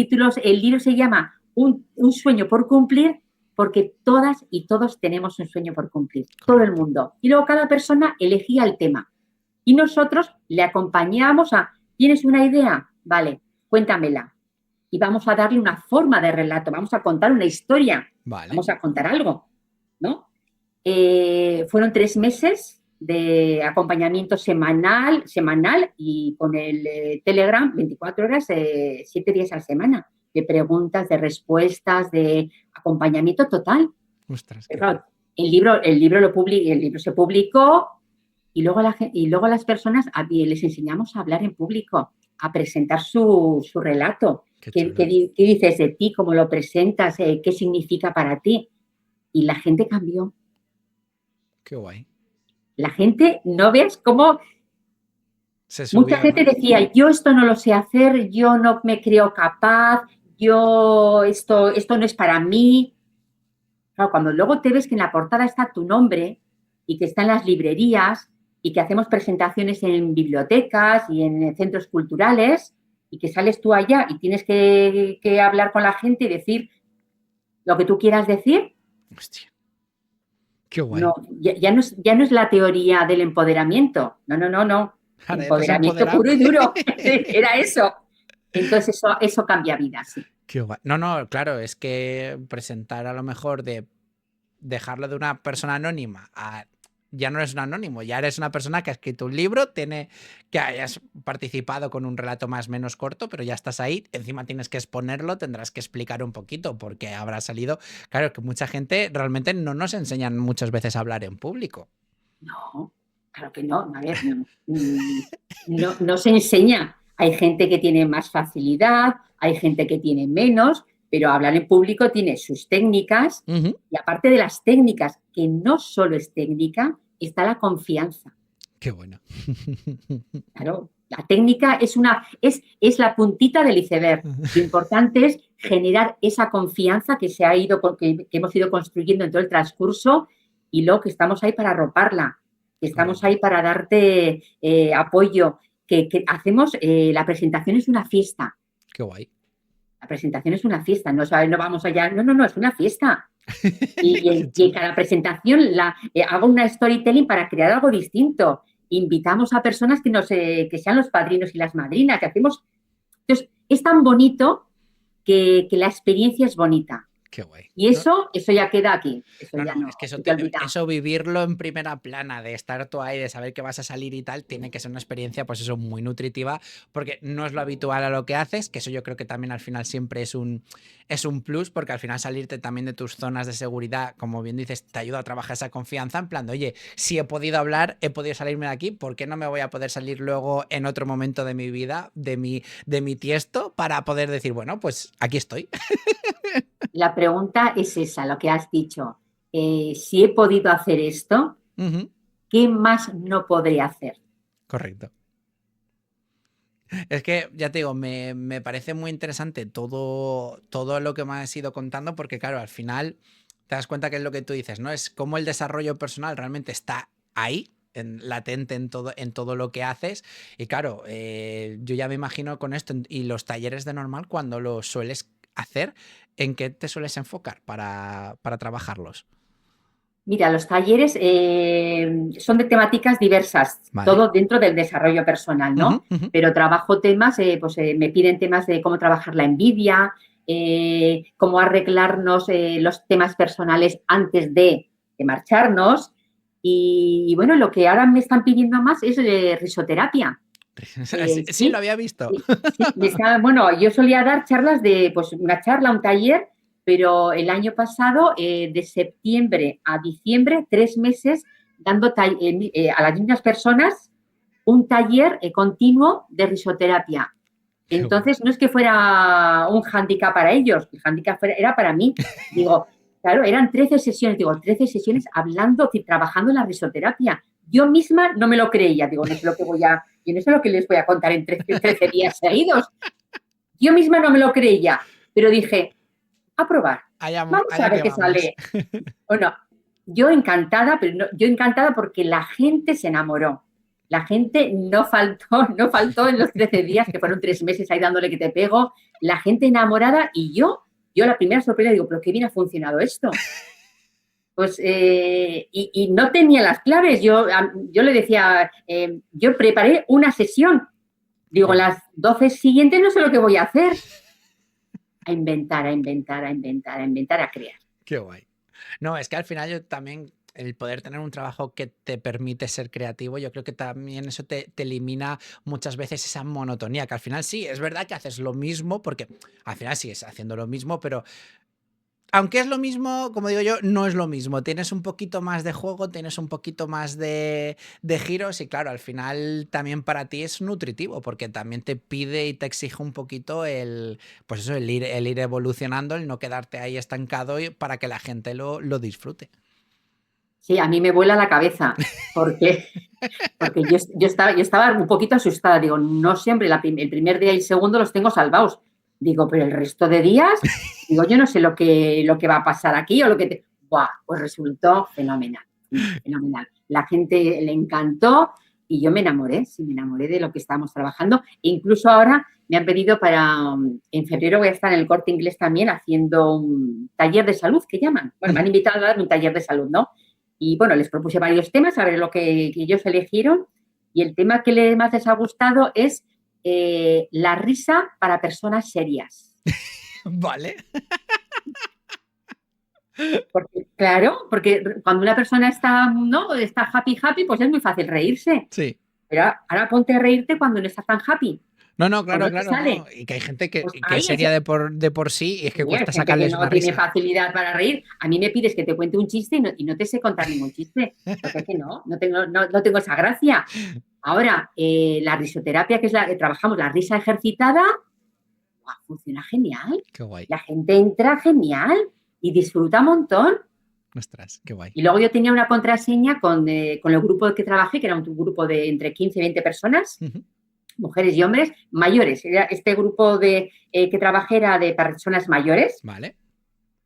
libro se llama Un sueño por cumplir, porque todas y todos tenemos un sueño por cumplir. Correcto. Todo el mundo. Y luego cada persona elegía el tema. Y nosotros le acompañábamos a, ¿tienes una idea? Vale, cuéntamela. Y vamos a darle una forma de relato, vamos a contar una historia, vale, vamos a contar algo, ¿no? Fueron 3 meses de acompañamiento semanal y con el Telegram 24 horas, 7 días a la semana, de preguntas, de respuestas, de acompañamiento total. Ostras, claro, el libro se publicó y luego a las personas les enseñamos a hablar en público, a presentar su relato. ¿Qué dices de ti? ¿Cómo lo presentas? ¿Qué significa para ti? Y la gente cambió. Qué guay. La gente, no veas cómo... Mucha gente decía, yo esto no lo sé hacer, yo no me creo capaz, esto no es para mí. Claro, cuando luego te ves que en la portada está tu nombre y que está en las librerías y que hacemos presentaciones en bibliotecas y en centros culturales y que sales tú allá y tienes que hablar con la gente y decir lo que tú quieras decir. Hostia. Qué guay. No, ya no es la teoría del empoderamiento. No. Empoderamiento puro y duro. Era eso. Entonces eso cambia vidas. Sí. Qué guay. No, claro, es que presentar a lo mejor de dejarlo de una persona anónima a... Ya no eres un anónimo, ya eres una persona que ha escrito un libro, que hayas participado con un relato más o menos corto, pero ya estás ahí, encima tienes que exponerlo, tendrás que explicar un poquito porque habrá salido... Claro, que mucha gente realmente no nos enseñan muchas veces a hablar en público. No, claro que no. A ver, no se enseña. Hay gente que tiene más facilidad, hay gente que tiene menos, pero hablar en público tiene sus técnicas y aparte de las técnicas, que no solo es técnica, está la confianza. Qué bueno. Claro, la técnica es la puntita del iceberg. Lo importante es generar esa confianza que hemos ido construyendo en todo el transcurso y luego que estamos ahí para arroparla, que estamos ahí para darte apoyo, que hacemos, la presentación es una fiesta. Qué guay. La presentación es una fiesta, no vamos allá, no, es una fiesta. Y en cada presentación hago una storytelling para crear algo distinto. invitamos a personas que sean los padrinos y las madrinas, que hacemos. Entonces, es tan bonito que la experiencia es bonita. Qué guay. Y eso ya queda aquí. Eso ya no. Es que se te olvida. eso vivirlo en primera plana, de estar tú ahí, de saber que vas a salir y tal, tiene que ser una experiencia, pues eso, muy nutritiva, porque no es lo habitual a lo que haces, que eso yo creo que también al final siempre es un plus, porque al final salirte también de tus zonas de seguridad, como bien dices, te ayuda a trabajar esa confianza, en plan de, oye, si he podido hablar, he podido salirme de aquí, ¿por qué no me voy a poder salir luego en otro momento de mi vida, de mi tiesto, para poder decir, bueno, pues aquí estoy? La pregunta es esa, lo que has dicho. Si he podido hacer esto, ¿qué más no podré hacer? Correcto. Es que, ya te digo, me parece muy interesante todo lo que me has ido contando, porque claro, al final te das cuenta que es lo que tú dices, ¿no? Es como el desarrollo personal realmente está ahí, latente en todo lo que haces. Y claro, yo ya me imagino con esto y los talleres de normal, cuando lo sueles hacer, ¿en qué te sueles enfocar para trabajarlos? Mira, los talleres son de temáticas diversas, Vale. todo dentro del desarrollo personal, ¿no? Pero trabajo temas, me piden temas de cómo trabajar la envidia, cómo arreglarnos los temas personales antes de marcharnos. Y bueno, lo que ahora me están pidiendo más es risoterapia. Sí, lo había visto. Sí, bueno, yo solía dar charlas una charla, un taller, pero el año pasado, de septiembre a diciembre, 3 meses, dando a las mismas personas un taller continuo de risoterapia. Entonces, no es que fuera un hándicap para ellos, el hándicap era para mí. Digo, claro, eran 13 sesiones, 13 sesiones hablando y trabajando la risoterapia. Yo misma no me lo creía, digo, no sé lo que les voy a contar en 13 días seguidos. Yo misma no me lo creía, pero dije, a probar, vamos a ver qué sale. Bueno, yo encantada, pero yo encantada porque la gente se enamoró. La gente no faltó en los 13 días, que fueron 3 meses ahí dándole que te pego, la gente enamorada y yo la primera sorpresa digo, pero qué bien ha funcionado esto. Pues, y no tenía las claves. Yo le decía, yo preparé una sesión. Digo, las 12 siguientes no sé lo que voy a hacer. A inventar, a crear. Qué guay. No, es que al final yo también, el poder tener un trabajo que te permite ser creativo, yo creo que también eso te elimina muchas veces esa monotonía, que al final sí, es verdad que haces lo mismo, porque al final sigues haciendo lo mismo, pero aunque es lo mismo, como digo yo, no es lo mismo. Tienes un poquito más de juego, tienes un poquito más de giros y claro, al final también para ti es nutritivo porque también te pide y te exige un poquito pues eso, el ir evolucionando, el no quedarte ahí estancado para que la gente lo disfrute. Sí, a mí me vuela la cabeza porque yo estaba un poquito asustada. Digo, no siempre el primer día y el segundo los tengo salvados. Digo, pero el resto de días, digo, yo no sé lo que va a pasar aquí o lo que ¡buah! Pues resultó fenomenal. La gente le encantó y yo me enamoré de lo que estábamos trabajando. E incluso ahora me han pedido en febrero voy a estar en el Corte Inglés también haciendo un taller de salud, que llaman. Bueno, me han invitado a dar un taller de salud, ¿no? Y bueno, les propuse varios temas, a ver lo que ellos eligieron. Y el tema que más les ha gustado es la risa para personas serias. Vale. Porque cuando una persona está happy, pues es muy fácil reírse. Sí. Pero ahora ponte a reírte cuando no estás tan happy. No, claro. No. Y que hay gente que es seria de por sí y es que cuesta sacarles una risa. No tiene facilidad para reír. A mí me pides que te cuente un chiste y no te sé contar ningún chiste. Porque es que no tengo esa gracia. Ahora, la risoterapia, que es la que trabajamos, la risa ejercitada, funciona genial. Qué guay. La gente entra genial y disfruta un montón. Ostras, qué guay. Y luego yo tenía una contraseña con el grupo que trabajé, que era un grupo de entre 15 y 20 personas, mujeres y hombres mayores. Este grupo que trabajé era de personas mayores. Vale.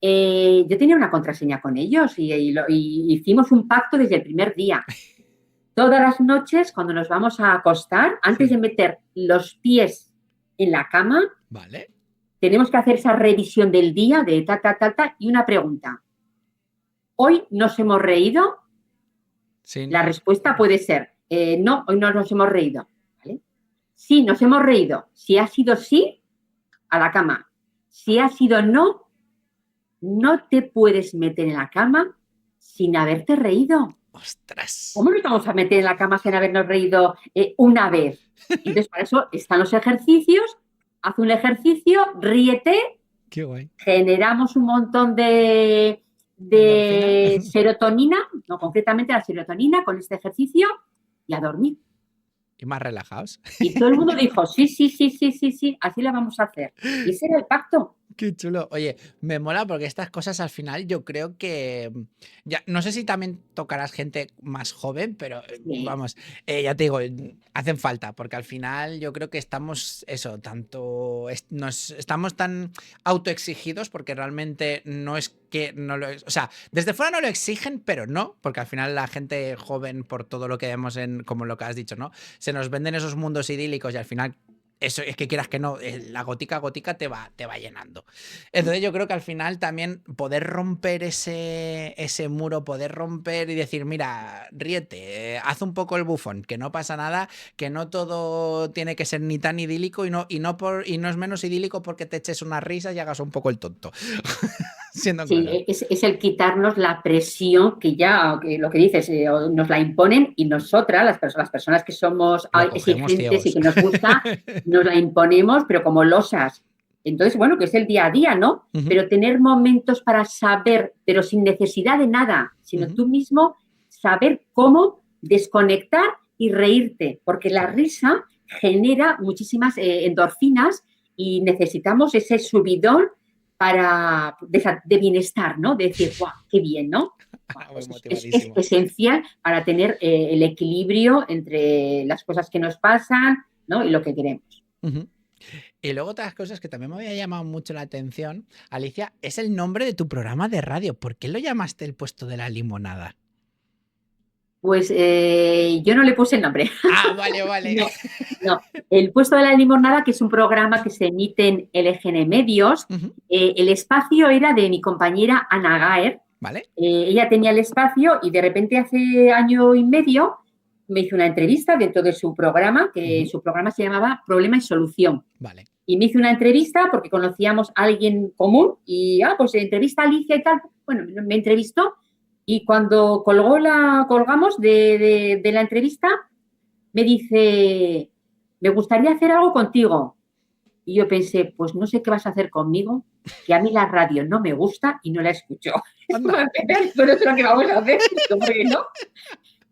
Yo tenía una contraseña con ellos y hicimos un pacto desde el primer día. Todas las noches, cuando nos vamos a acostar, antes de meter los pies en la cama, vale, tenemos que hacer esa revisión del día de y una pregunta. ¿Hoy nos hemos reído? Sí, la respuesta puede ser no, hoy no nos hemos reído. ¿Vale? Sí, nos hemos reído. Si ha sido sí, a la cama. Si ha sido no, no te puedes meter en la cama sin haberte reído. ¡Ostras! ¿Cómo nos vamos a meter en la cama sin habernos reído una vez? Entonces, para eso están los ejercicios. Haz un ejercicio, ríete. ¡Qué guay! Generamos un montón de serotonina, no concretamente la serotonina con este ejercicio y a dormir. Y más relajados. Y todo el mundo dijo, sí, así la vamos a hacer. Y ese era el pacto. Qué chulo. Oye, me mola porque estas cosas al final yo creo que ya no sé si también tocarás gente más joven, pero Sí. vamos, ya te digo, hacen falta porque al final yo creo que estamos eso, nos estamos tan autoexigidos porque realmente no es que no lo, o sea, desde fuera no lo exigen, pero no, porque al final la gente joven por todo lo que vemos como lo que has dicho, ¿no? Se nos venden esos mundos idílicos y al final eso es que quieras que no, la gotica a gotica te va llenando. Entonces yo creo que al final también poder romper ese muro, poder romper y decir, mira, ríete, haz un poco el bufón, que no pasa nada, que no todo tiene que ser ni tan idílico y no es menos idílico porque te eches unas risas y hagas un poco el tonto. Siendo sí, claro. es el quitarnos la presión que ya, que lo que dices, nos la imponen y nosotras, las personas que somos exigentes y que nos gusta, nos la imponemos, pero como losas. Entonces, bueno, que es el día a día, ¿no? Pero tener momentos para saber, pero sin necesidad de nada, sino tú mismo saber cómo desconectar y reírte, porque la risa genera muchísimas endorfinas y necesitamos ese subidón de bienestar, ¿no? De decir, ¡guau, qué bien!, ¿no? Pues es esencial para tener el equilibrio entre las cosas que nos pasan, ¿no? Y lo que queremos. Y luego otras cosas que también me había llamado mucho la atención, Alicia, es el nombre de tu programa de radio. ¿Por qué lo llamaste El Puesto de la Limonada? Pues yo no le puse el nombre. Ah, vale. No. El Puesto de la Limonada, que es un programa que se emite en LGN Medios, el espacio era de mi compañera Ana Gaer. Vale. Ella tenía el espacio y de repente hace año y medio me hizo una entrevista dentro de su programa, que su programa se llamaba Problema y Solución. Vale. Y me hizo una entrevista porque conocíamos a alguien común y, pues entrevista a Alicia y tal. Bueno, me entrevistó y cuando colgamos de la entrevista, me dice, me gustaría hacer algo contigo. Y yo pensé, pues no sé qué vas a hacer conmigo, que a mí la radio no me gusta y no la escucho. Pero es lo que vamos a hacer. ¿No?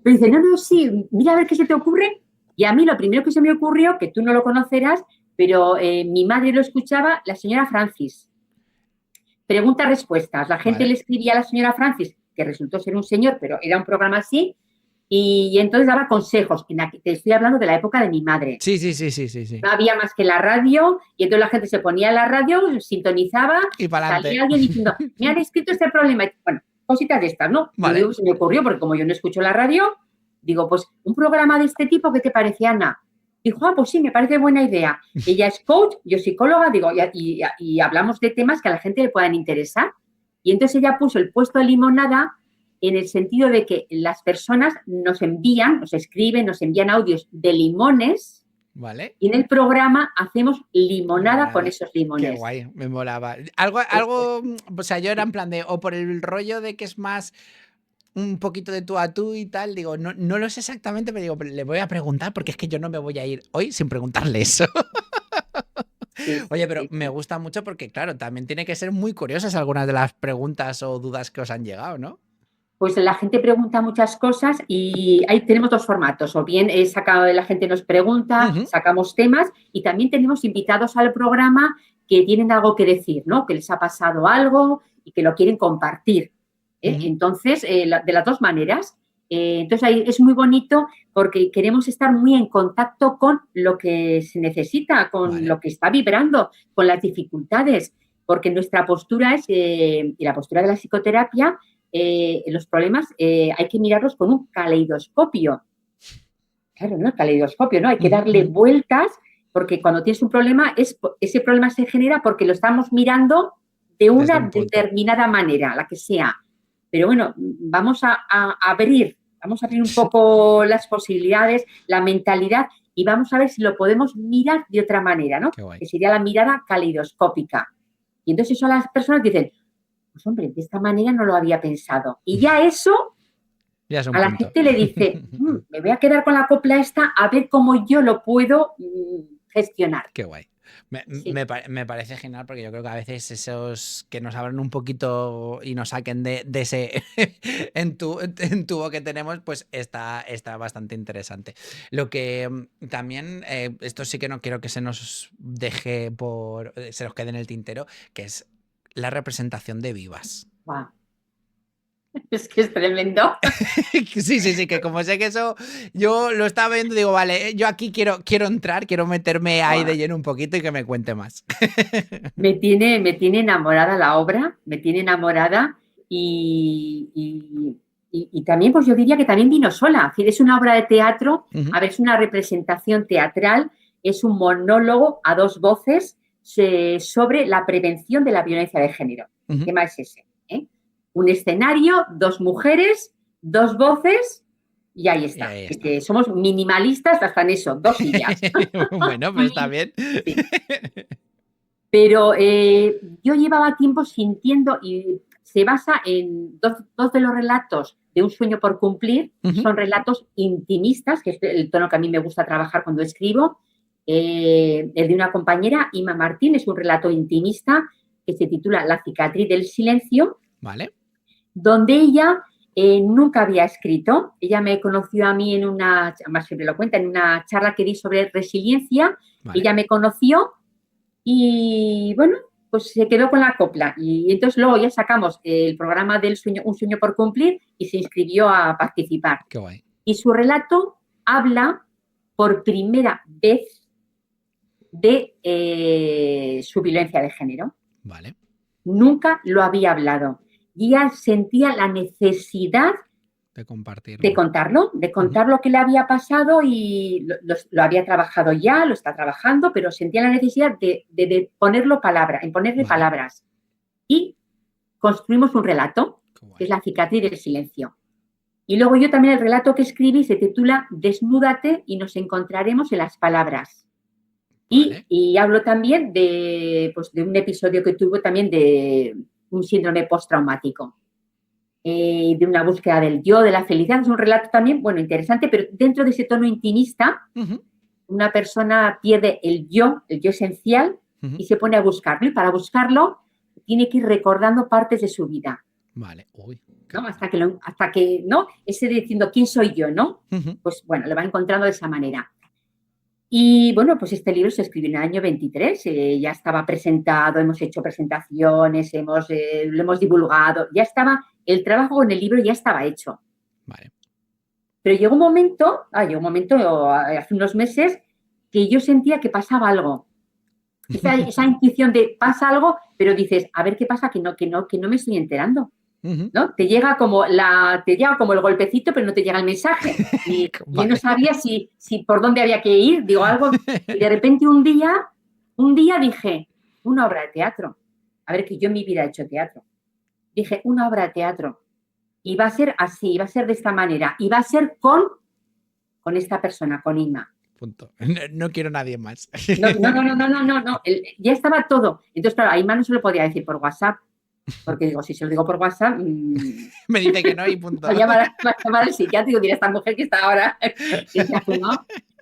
Pero dice, no, sí, mira a ver qué se te ocurre. Y a mí lo primero que se me ocurrió, que tú no lo conocerás, pero mi madre lo escuchaba, la señora Francis. Preguntas-respuestas. La gente le escribía a la señora Francis, que resultó ser un señor, pero era un programa así, y entonces daba consejos. Te estoy hablando de la época de mi madre. Sí. No había más que la radio, y entonces la gente se ponía en la radio, sintonizaba, y salía alguien diciendo, me han escrito este problema. Bueno, cositas de estas, ¿no? Vale. Y se me ocurrió, porque como yo no escucho la radio, digo, pues un programa de este tipo, ¿qué te parece, Ana? Dijo, pues sí, me parece buena idea. Ella es coach, yo psicóloga, digo, y hablamos de temas que a la gente le puedan interesar. Y entonces ella puso el puesto de limonada en el sentido de que las personas nos escriben, nos envían audios de limones. Vale. Y en el programa hacemos limonada con esos limones. Qué guay, me molaba. Algo, o sea, yo era en plan de, o por el rollo de que es más un poquito de tú a tú y tal, digo, no lo sé exactamente, pero digo, le voy a preguntar porque es que yo no me voy a ir hoy sin preguntarle eso. Oye, pero me gusta mucho porque, claro, también tiene que ser muy curiosas algunas de las preguntas o dudas que os han llegado, ¿no? Pues la gente pregunta muchas cosas y ahí tenemos dos formatos. O bien la gente nos pregunta, sacamos temas y también tenemos invitados al programa que tienen algo que decir, ¿no? Que les ha pasado algo y que lo quieren compartir. Entonces, de las dos maneras. Entonces, ahí es muy bonito porque queremos estar muy en contacto con lo que se necesita, con lo que está vibrando, con las dificultades, porque nuestra postura es, y la postura de la psicoterapia, los problemas hay que mirarlos con un caleidoscopio. Claro, ¿no? El caleidoscopio, ¿no? Hay que darle vueltas porque cuando tienes un problema, ese problema se genera porque lo estamos mirando de una determinada manera, la que sea. Pero bueno, vamos a abrir Vamos a abrir un poco las posibilidades, la mentalidad y vamos a ver si lo podemos mirar de otra manera, ¿no? Que sería la mirada caleidoscópica. Y entonces eso las personas dicen, pues hombre, de esta manera no lo había pensado. Y ya eso ya es un a la punto. gente le dice, me voy a quedar con la copla esta a ver cómo yo lo puedo gestionar. Qué guay. Sí. Me parece genial porque yo creo que a veces esos que nos abran un poquito y nos saquen de ese tubo que tenemos, pues está bastante interesante. Lo que también, esto sí que no quiero que se nos se nos quede en el tintero, que es la representación de vivas. Wow. Es que es tremendo. Sí, que como sé que eso, yo lo estaba viendo y digo, vale, yo aquí quiero entrar, quiero meterme ahí de lleno un poquito y que me cuente más. Me tiene enamorada la obra, me tiene enamorada y también, pues yo diría que también vino sola. Es decir, es una obra de teatro, a ver, es una representación teatral, es un monólogo a dos voces sobre la prevención de la violencia de género. ¿Qué más es ese? Un escenario, dos mujeres, dos voces y ahí está. Somos minimalistas hasta en eso, dos sillas. Bueno, pues está bien. Sí. Pero yo llevaba tiempo sintiendo y se basa en dos de los relatos de Un sueño por cumplir, son relatos intimistas, que es el tono que a mí me gusta trabajar cuando escribo. El de una compañera, Ima Martín, es un relato intimista que se titula La cicatriz del silencio. Vale. Donde ella nunca había escrito. Ella me conoció a mí además siempre lo cuenta, en una charla que di sobre resiliencia. Vale. Ella me conoció y, bueno, pues se quedó con la copla. Y entonces luego ya sacamos el programa del sueño, Un sueño por cumplir y se inscribió a participar. Qué guay. Y su relato habla por primera vez de su violencia de género. Vale. Nunca lo había hablado. Y ella sentía la necesidad de compartirlo. De contar lo que le había pasado y lo había trabajado ya, lo está trabajando, pero sentía la necesidad de ponerle palabras. Y construimos un relato, que es La cicatriz del silencio. Y luego yo también el relato que escribí se titula Desnúdate y nos encontraremos en las palabras. Vale. Y hablo también de un episodio que tuve también de un síndrome postraumático, de una búsqueda del yo, de la felicidad. Es un relato también, bueno, interesante, pero dentro de ese tono intimista, una persona pierde el yo esencial y se pone a buscarlo. Y para buscarlo tiene que ir recordando partes de su vida. Vale. Uy, ¿no? Hasta que, ¿no? Ese diciendo, ¿quién soy yo, no? Pues, bueno, lo va encontrando de esa manera. Y bueno, pues este libro se escribió en el año 23, ya estaba presentado, hemos hecho presentaciones, lo hemos divulgado, ya estaba, el trabajo con el libro ya estaba hecho. Vale. Pero llegó un momento, hace unos meses, que yo sentía que pasaba algo. Esa intuición de pasa algo, pero dices, a ver qué pasa, que no me estoy enterando. ¿No? Te llega como el golpecito, pero no te llega el mensaje. Y vale. Yo no sabía si por dónde había que ir, digo algo. Y de repente un día dije, una obra de teatro. A ver, que yo en mi vida he hecho teatro. Dije, una obra de teatro. Y va a ser así, va a ser de esta manera. Y va a ser con esta persona, con Inma. Punto. No quiero nadie más. No. Ya estaba todo. Entonces, claro, a Inma no se lo podía decir por WhatsApp. Porque digo, si se lo digo por WhatsApp... me dice que no y punto. Va a llamar al psiquiátrico y dirá, esta mujer que está ahora...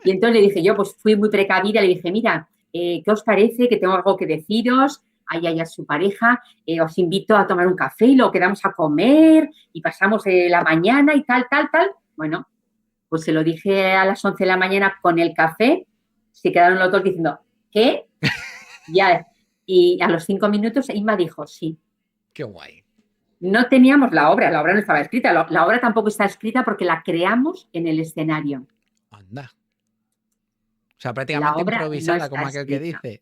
Y entonces le dije yo, pues fui muy precavida, le dije, mira, ¿qué os parece? Que tengo algo que deciros, a ella y a su pareja, os invito a tomar un café y luego quedamos a comer y pasamos la mañana y tal. Bueno, pues se lo dije a las 11 de la mañana con el café, se quedaron los dos diciendo, ¿qué? Ya. Y a los 5 minutos Inma dijo, sí. Qué guay. No teníamos la obra no estaba escrita. La obra tampoco está escrita porque la creamos en el escenario. Anda. O sea, prácticamente improvisada, como aquel que dice.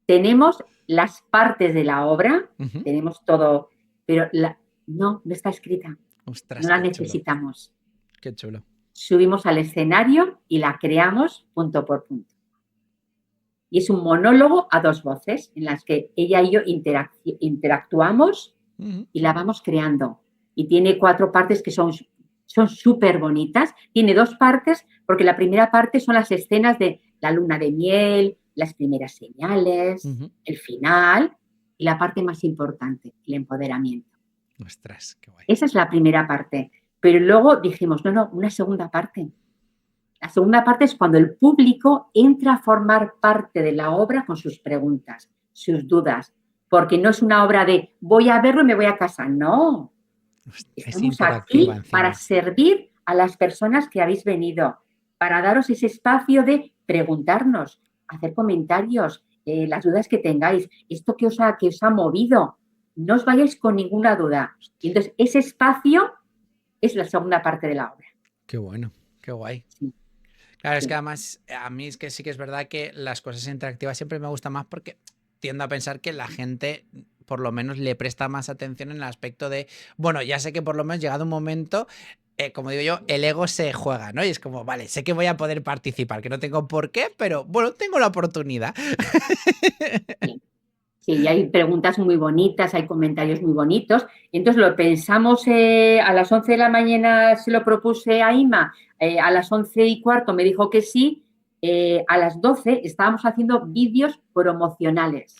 Tenemos las partes de la obra, tenemos todo, pero no está escrita. Ostras, no la necesitamos. Qué chulo. Subimos al escenario y la creamos punto por punto. Y es un monólogo a dos voces en las que ella y yo interactuamos y la vamos creando. Y tiene 4 partes que son son súper bonitas. Tiene 2 partes, porque la primera parte son las escenas de la luna de miel, las primeras señales, el final y la parte más importante, el empoderamiento. Ostras, qué guay. Esa es la primera parte. Pero luego dijimos, no, una segunda parte. La segunda parte es cuando el público entra a formar parte de la obra con sus preguntas, sus dudas, porque no es una obra de voy a verlo y me voy a casa. No, estamos aquí para servir a las personas que habéis venido, para daros ese espacio de preguntarnos, hacer comentarios, las dudas que tengáis, esto que os ha movido. No os vayáis con ninguna duda. Y entonces, ese espacio es la segunda parte de la obra. Qué bueno, qué guay. Sí. Claro, es que además a mí es que sí que es verdad que las cosas interactivas siempre me gustan más porque tiendo a pensar que la gente por lo menos le presta más atención en el aspecto de, bueno, ya sé que por lo menos llegado un momento, como digo yo, el ego se juega, ¿no? Y es como, vale, sé que voy a poder participar, que no tengo por qué, pero bueno, tengo la oportunidad. Sí. Sí, hay preguntas muy bonitas, hay comentarios muy bonitos. Y entonces lo pensamos a las 11 de la mañana, se lo propuse a Ima, a las 11:15 me dijo que sí, a las 12 estábamos haciendo vídeos promocionales.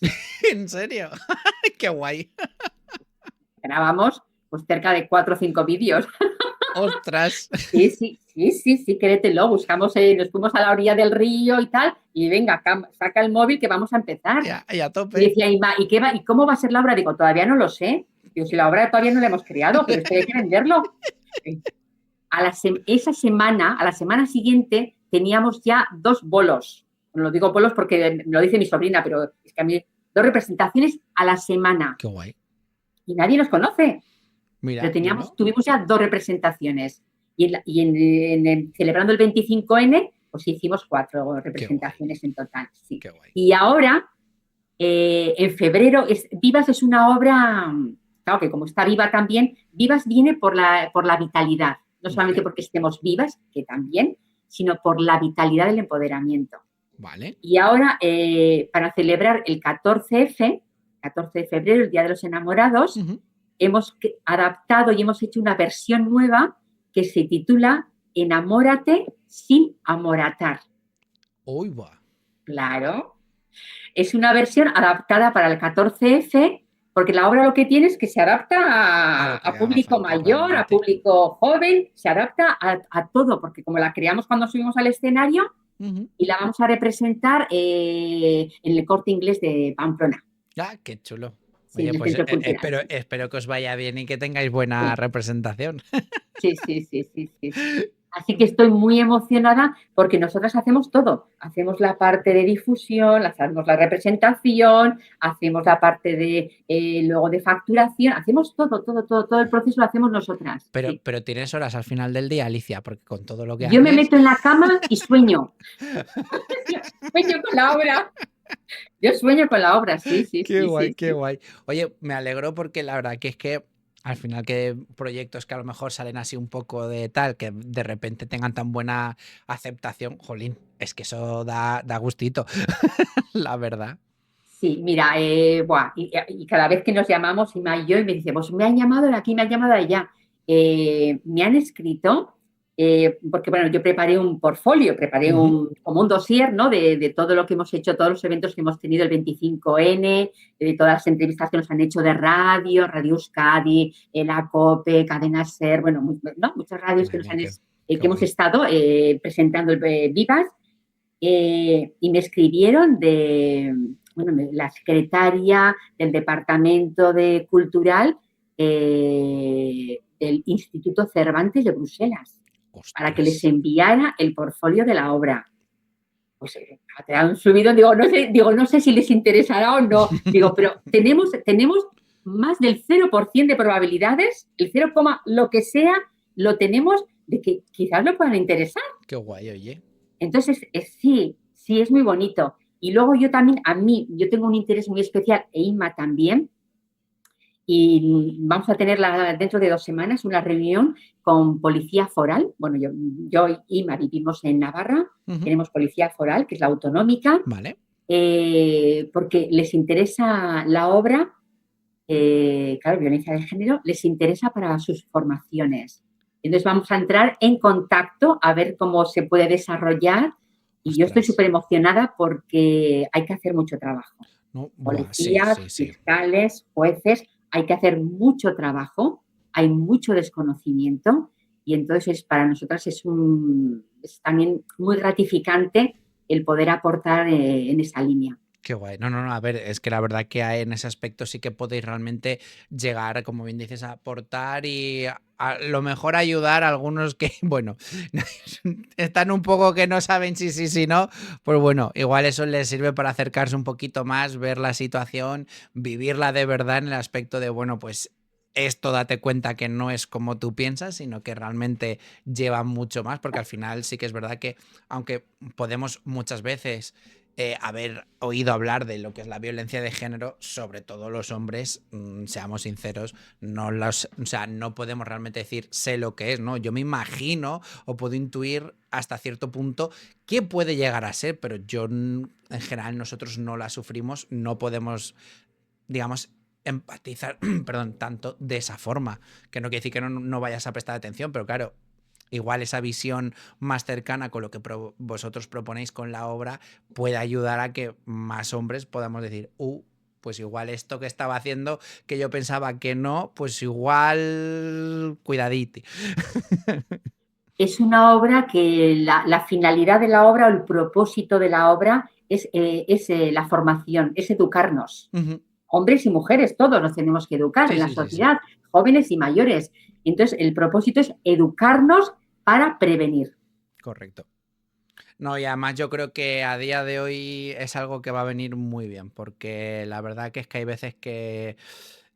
¿En serio? ¡Qué guay! Grabamos pues cerca de 4 o 5 vídeos. ¡Ostras! Sí, créetelo, buscamos, nos fuimos a la orilla del río y tal, y venga, saca el móvil que vamos a empezar. Ya, a tope. Y decía, ¿y cómo va a ser la obra? Digo, todavía no lo sé. Digo, si la obra todavía no la hemos creado, pero esto hay que venderlo. Esa semana, a la semana siguiente, teníamos ya 2 bolos. No lo digo bolos porque me lo dice mi sobrina, pero es que a mí 2 representaciones a la semana. ¡Qué guay! Y nadie nos conoce. Mira, pero tuvimos ya 2 representaciones. Y celebrando el 25N, pues hicimos 4 representaciones en total. Sí. Qué guay. Y ahora, en febrero, Vivas es una obra, claro que como está viva también, Vivas viene por la vitalidad. No solamente porque estemos vivas, que también, sino por la vitalidad del empoderamiento. Vale. Y ahora, para celebrar el 14F, 14 de febrero, el Día de los Enamorados, hemos adaptado y hemos hecho una versión nueva que se titula Enamórate sin amoratar. ¡Uy, va! Claro. Es una versión adaptada para el 14F, porque la obra lo que tiene es que se adapta a público mayor, realmente. A público joven, se adapta a todo, porque como la creamos cuando subimos al escenario y la vamos a representar en el Corte Inglés de Pamplona. ¡Ah, qué chulo! Sí, oye, pues espero que os vaya bien y que tengáis buena representación. Sí. Así que estoy muy emocionada porque nosotras hacemos todo. Hacemos la parte de difusión, hacemos la representación, hacemos la parte de luego de facturación, hacemos todo el proceso lo hacemos nosotras. Pero tienes horas al final del día, Alicia, porque con todo lo que haces... Yo me meto en la cama y sueño. Sueño con la obra. Yo sueño con la obra, sí. Qué guay, qué guay. Oye, me alegro porque la verdad que es que al final que proyectos que a lo mejor salen así un poco de tal, que de repente tengan tan buena aceptación, jolín, es que eso da gustito, la verdad. Sí, mira, y cada vez que nos llamamos, Ima y yo, y me dice, pues me han llamado de aquí, me han llamado de allá. Me han escrito, porque bueno, yo preparé un portfolio, como un dossier, ¿no? De todo lo que hemos hecho, todos los eventos que hemos tenido, el 25N, de todas las entrevistas que nos han hecho de Radio Euskadi, la COPE, Cadena SER, bueno, ¿no? Muchas radios que hemos estado presentando el Vivas, y me escribieron la secretaria del Departamento de Cultural del Instituto Cervantes de Bruselas. Ostras. Para que les enviara el portfolio de la obra. Pues te han subido, no sé si les interesará o no. Digo, pero tenemos más del 0% de probabilidades, el 0, lo que sea, lo tenemos de que quizás lo puedan interesar. Qué guay, oye. Entonces, sí, es muy bonito. Y luego yo también, yo tengo un interés muy especial, e Inma también, y vamos a tener dentro de 2 semanas una reunión con Policía Foral. Bueno, yo y Inma vivimos en Navarra, tenemos Policía Foral, que es la autonómica, vale. Porque les interesa la obra, claro, violencia de género, les interesa para sus formaciones. Entonces vamos a entrar en contacto a ver cómo se puede desarrollar y yo estoy Ostras. súper emocionada porque hay que hacer mucho trabajo. No, buah, sí, Policías, sí, sí. fiscales, jueces, hay que hacer mucho trabajo, hay mucho desconocimiento y entonces para nosotras es también muy gratificante el poder aportar en esa línea. Qué guay. No, no, no, a ver, es que la verdad que en ese aspecto sí que podéis realmente llegar, como bien dices, a aportar y a lo mejor ayudar a algunos que, bueno, están un poco que no saben si sí, si no, pues bueno, igual eso les sirve para acercarse un poquito más, ver la situación, vivirla de verdad en el aspecto de, bueno, pues esto date cuenta que no es como tú piensas, sino que realmente lleva mucho más, porque al final sí que es verdad que, aunque podemos muchas veces haber oído hablar de lo que es la violencia de género, sobre todo los hombres, seamos sinceros, o sea, no podemos realmente decir sé lo que es, ¿no? Yo me imagino o puedo intuir hasta cierto punto qué puede llegar a ser, pero yo en general nosotros no la sufrimos, no podemos, digamos, empatizar, perdón, tanto de esa forma, que no quiere decir que no vayas a prestar atención, pero claro, igual esa visión más cercana con lo que vosotros proponéis con la obra puede ayudar a que más hombres podamos decir, pues igual esto que estaba haciendo, que yo pensaba que no, pues igual cuidadito. Es una obra que la finalidad de la obra o el propósito de la obra es la formación, es educarnos. Uh -huh. Hombres y mujeres, todos nos tenemos que educar Sí, en la sí, sí, sí. sociedad, jóvenes y mayores. Entonces, el propósito es educarnos para prevenir. Correcto. No, y además yo creo que a día de hoy es algo que va a venir muy bien, porque la verdad que es que hay veces que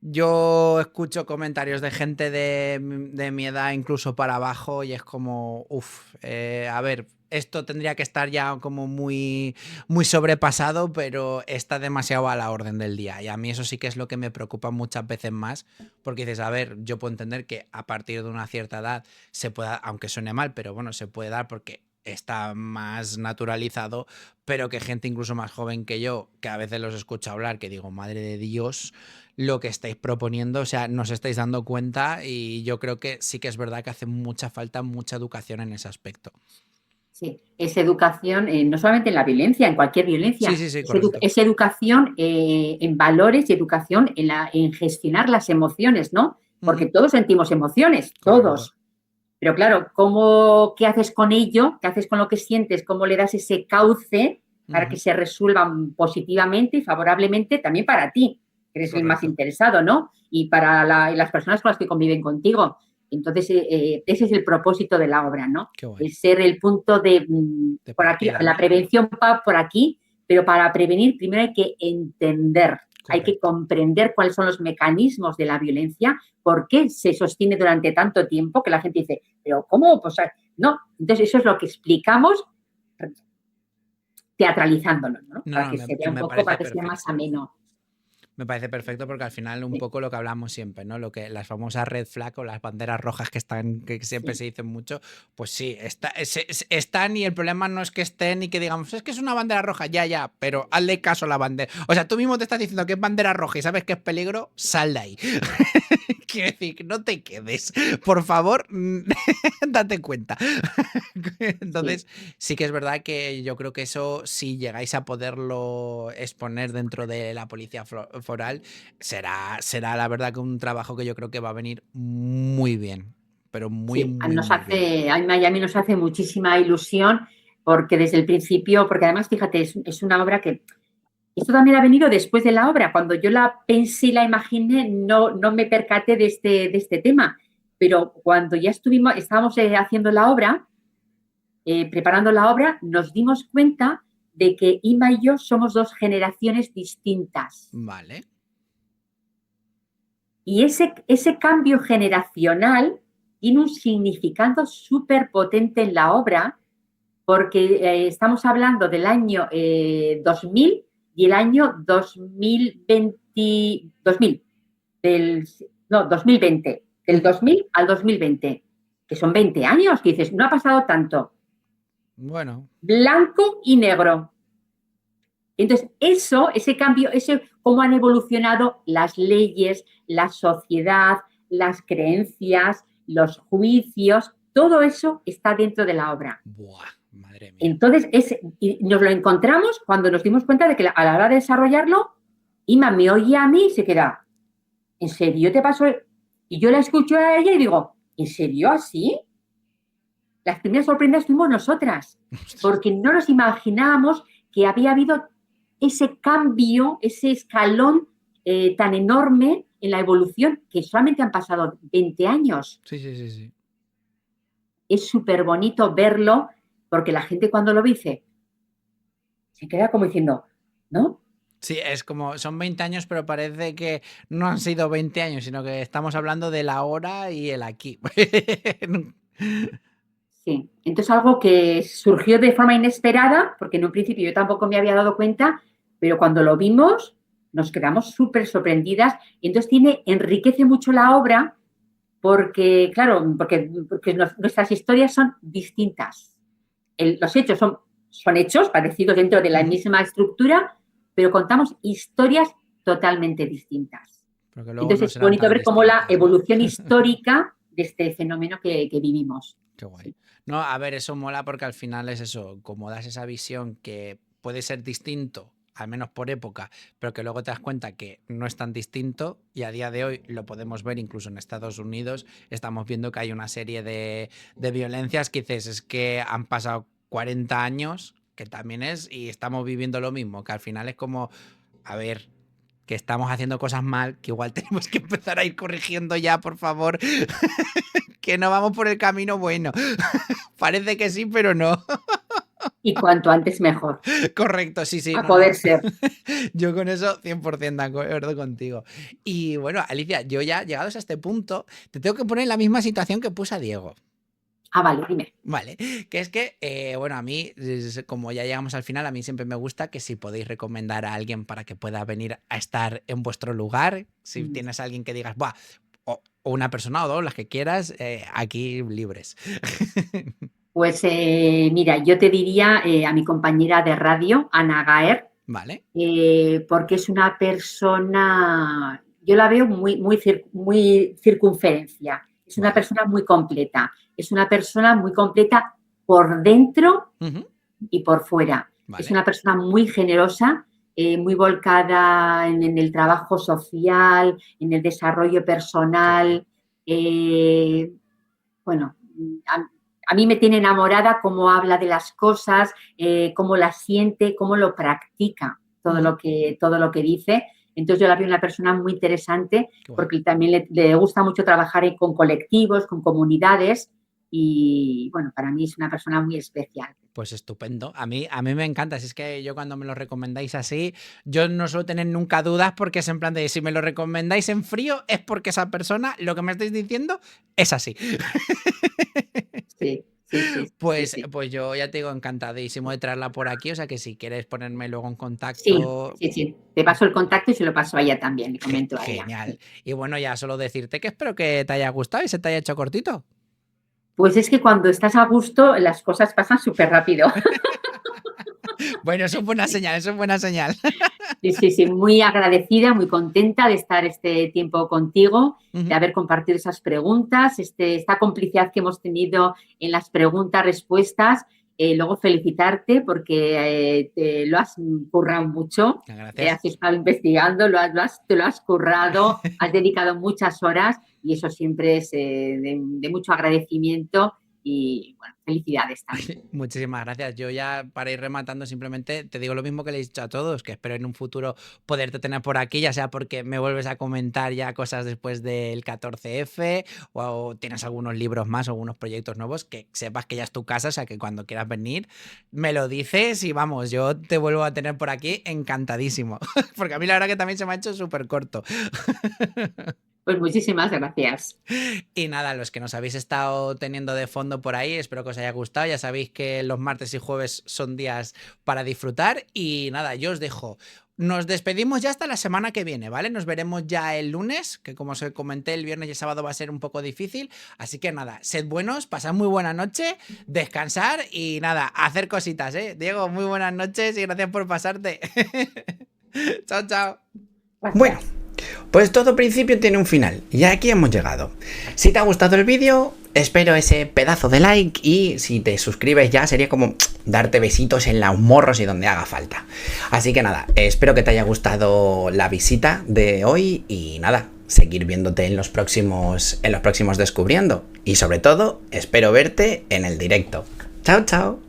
yo escucho comentarios de gente de mi edad incluso para abajo y es como, a ver, esto tendría que estar ya como muy, muy sobrepasado, pero está demasiado a la orden del día. Y a mí eso sí que es lo que me preocupa muchas veces más, porque dices, a ver, yo puedo entender que a partir de una cierta edad se pueda, aunque suene mal, pero bueno, se puede dar porque está más naturalizado, pero que gente incluso más joven que yo, que a veces los escucho hablar, que digo, madre de Dios, lo que estáis proponiendo, o sea, nos estáis dando cuenta y yo creo que sí que es verdad que hace mucha falta, mucha educación en ese aspecto. Sí, es educación, no solamente en la violencia, en cualquier Sí, violencia, sí, sí, correcto. es educación en valores y educación en gestionar las emociones, ¿no? Porque todos sentimos emociones, Correcto. todos. Pero claro, ¿qué haces con ello? ¿Qué haces con lo que sientes? ¿Cómo le das ese cauce para que se resuelvan positivamente y favorablemente también para ti, que eres el más Correcto. interesado, ¿no? Y para las personas con las que conviven contigo. Entonces, ese es el propósito de la obra, ¿no? Qué guay. El ser el punto de por aquí, partida, la ¿no? prevención va por aquí, pero para prevenir primero hay que entender, hay que Correcto. comprender cuáles son los mecanismos de la violencia, por qué se sostiene durante tanto tiempo, que la gente dice, pero ¿cómo? Pues no. Entonces, eso es lo que explicamos teatralizándolo, ¿no? Para que se vea un me poco, parece para que sea más perfecto. ameno. Me parece perfecto porque al final un poco lo que hablamos siempre, ¿no? Lo que las famosas red flag o las banderas rojas que están, que siempre se dicen mucho, pues sí, están y el problema no es que estén y que digamos, es que es una bandera roja, ya, pero hazle caso a la bandera. O sea, tú mismo te estás diciendo que es bandera roja y sabes que es peligro, sal de ahí. Quiero decir, no te quedes. Por favor, date cuenta. Entonces, sí que es verdad que yo creo que eso, si llegáis a poderlo exponer dentro de la policía foral, será la verdad que un trabajo que yo creo que va a venir muy bien. Pero muy, Sí, muy, muy bien. a Miami nos hace muchísima ilusión porque desde el principio, porque además, fíjate, es una obra que esto también ha venido después de la obra. Cuando yo la pensé y la imaginé, no me percaté de este tema. Pero cuando ya estábamos haciendo la obra, preparando la obra, nos dimos cuenta de que Ima y yo somos dos generaciones distintas. Vale. Y ese cambio generacional tiene un significado súper potente en la obra, porque estamos hablando del año 2000 y el año 2020, 2020, del 2000 al 2020, que son 20 años, que dices, no ha pasado tanto. Bueno. Blanco y negro. Entonces, ese cambio, cómo han evolucionado las leyes, la sociedad, las creencias, los juicios, todo eso está dentro de la obra. Buah, madre mía. Entonces, y nos lo encontramos cuando nos dimos cuenta de que a la hora de desarrollarlo, Ima me oye a mí y se queda, ¿en serio te pasó? Y yo la escucho a ella y digo, ¿en serio así? Las primeras sorpresas fuimos nosotras, porque no nos imaginábamos que había habido ese cambio, ese escalón tan enorme en la evolución, que solamente han pasado 20 años. Sí. Es súper bonito verlo, porque la gente cuando lo dice, se queda como diciendo, ¿no? Sí, es como, son 20 años, pero parece que no han sido 20 años, sino que estamos hablando del ahora y el aquí. Sí, entonces algo que surgió de forma inesperada, porque en un principio yo tampoco me había dado cuenta, pero cuando lo vimos nos quedamos súper sorprendidas y entonces enriquece mucho la obra porque, claro, porque nuestras historias son distintas. Los hechos son hechos parecidos dentro de la misma estructura, pero contamos historias totalmente distintas. Entonces es bonito ver cómo la evolución histórica de este fenómeno que vivimos. Qué guay. Sí. No, a ver, eso mola porque al final es eso, como das esa visión que puede ser distinto, al menos por época, pero que luego te das cuenta que no es tan distinto y a día de hoy lo podemos ver incluso en Estados Unidos, estamos viendo que hay una serie de violencias que dices, es que han pasado 40 años, que también es, y estamos viviendo lo mismo, que al final es como, a ver, que estamos haciendo cosas mal, que igual tenemos que empezar a ir corrigiendo ya, por favor, que no vamos por el camino bueno. Parece que sí, pero no. Y cuanto antes mejor. Correcto, sí. A poder ser. Yo con eso 100% de acuerdo contigo. Y bueno, Alicia, yo ya llegados a este punto, te tengo que poner en la misma situación que puse a Diego. Ah, vale, dime. Vale, que es que, bueno, a mí, como ya llegamos al final, a mí siempre me gusta que si podéis recomendar a alguien para que pueda venir a estar en vuestro lugar, si tienes a alguien que digas, buah, o una persona o dos, las que quieras, aquí libres. Pues mira, yo te diría a mi compañera de radio, Ana Gaer, vale, porque es una persona, yo la veo muy circunferencia, es una persona muy completa, es una persona muy completa por dentro y por fuera. Vale. Es una persona muy generosa, muy volcada en el trabajo social, en el desarrollo personal. Bueno, a mí me tiene enamorada cómo habla de las cosas, cómo las siente, cómo lo practica, todo lo que dice. Entonces yo la veo una persona muy interesante porque también le gusta mucho trabajar con colectivos, con comunidades y bueno, para mí es una persona muy especial. Pues estupendo. A mí me encanta. Si es que yo cuando me lo recomendáis así, yo no suelo tener nunca dudas porque es en plan de si me lo recomendáis en frío es porque esa persona, lo que me estáis diciendo, es así. Sí. Pues yo ya te digo, encantadísimo de traerla por aquí. O sea que si quieres ponerme luego en contacto. Sí. Te paso el contacto y se lo paso a ella también. Le comento a ella. Genial. Y bueno, ya solo decirte que espero que te haya gustado y se te haya hecho cortito. Pues es que cuando estás a gusto, las cosas pasan súper rápido. Bueno, eso es buena señal, Sí, muy agradecida, muy contenta de estar este tiempo contigo, de haber compartido esas preguntas, esta complicidad que hemos tenido en las preguntas, respuestas. Luego felicitarte porque te lo has currado mucho. Gracias. Has estado investigando, te lo has currado, has dedicado muchas horas y eso siempre es de mucho agradecimiento. Y bueno, felicidades también. Muchísimas gracias. Yo ya para ir rematando simplemente te digo lo mismo que le he dicho a todos, que espero en un futuro poderte tener por aquí, ya sea porque me vuelves a comentar ya cosas después del 14F o tienes algunos libros más o algunos proyectos nuevos, que sepas que ya es tu casa, o sea que cuando quieras venir me lo dices y vamos, yo te vuelvo a tener por aquí encantadísimo, porque a mí la verdad que también se me ha hecho súper corto. Pues muchísimas gracias. Y nada, los que nos habéis estado teniendo de fondo por ahí, espero que os haya gustado. Ya sabéis que los martes y jueves son días para disfrutar. Y nada, yo os dejo. Nos despedimos ya hasta la semana que viene, ¿vale? Nos veremos ya el lunes, que como os comenté, el viernes y el sábado va a ser un poco difícil. Así que nada, sed buenos, pasad muy buena noche, descansar y nada, hacer cositas, ¿eh? Diego, muy buenas noches y gracias por pasarte. Chao. Bueno. Pues todo principio tiene un final y aquí hemos llegado. Si te ha gustado el vídeo, espero ese pedazo de like y si te suscribes ya sería como darte besitos en los morros y donde haga falta. Así que nada, espero que te haya gustado la visita de hoy y nada, seguir viéndote en los próximos Descubriendo. Y sobre todo, espero verte en el directo. Chao, chao.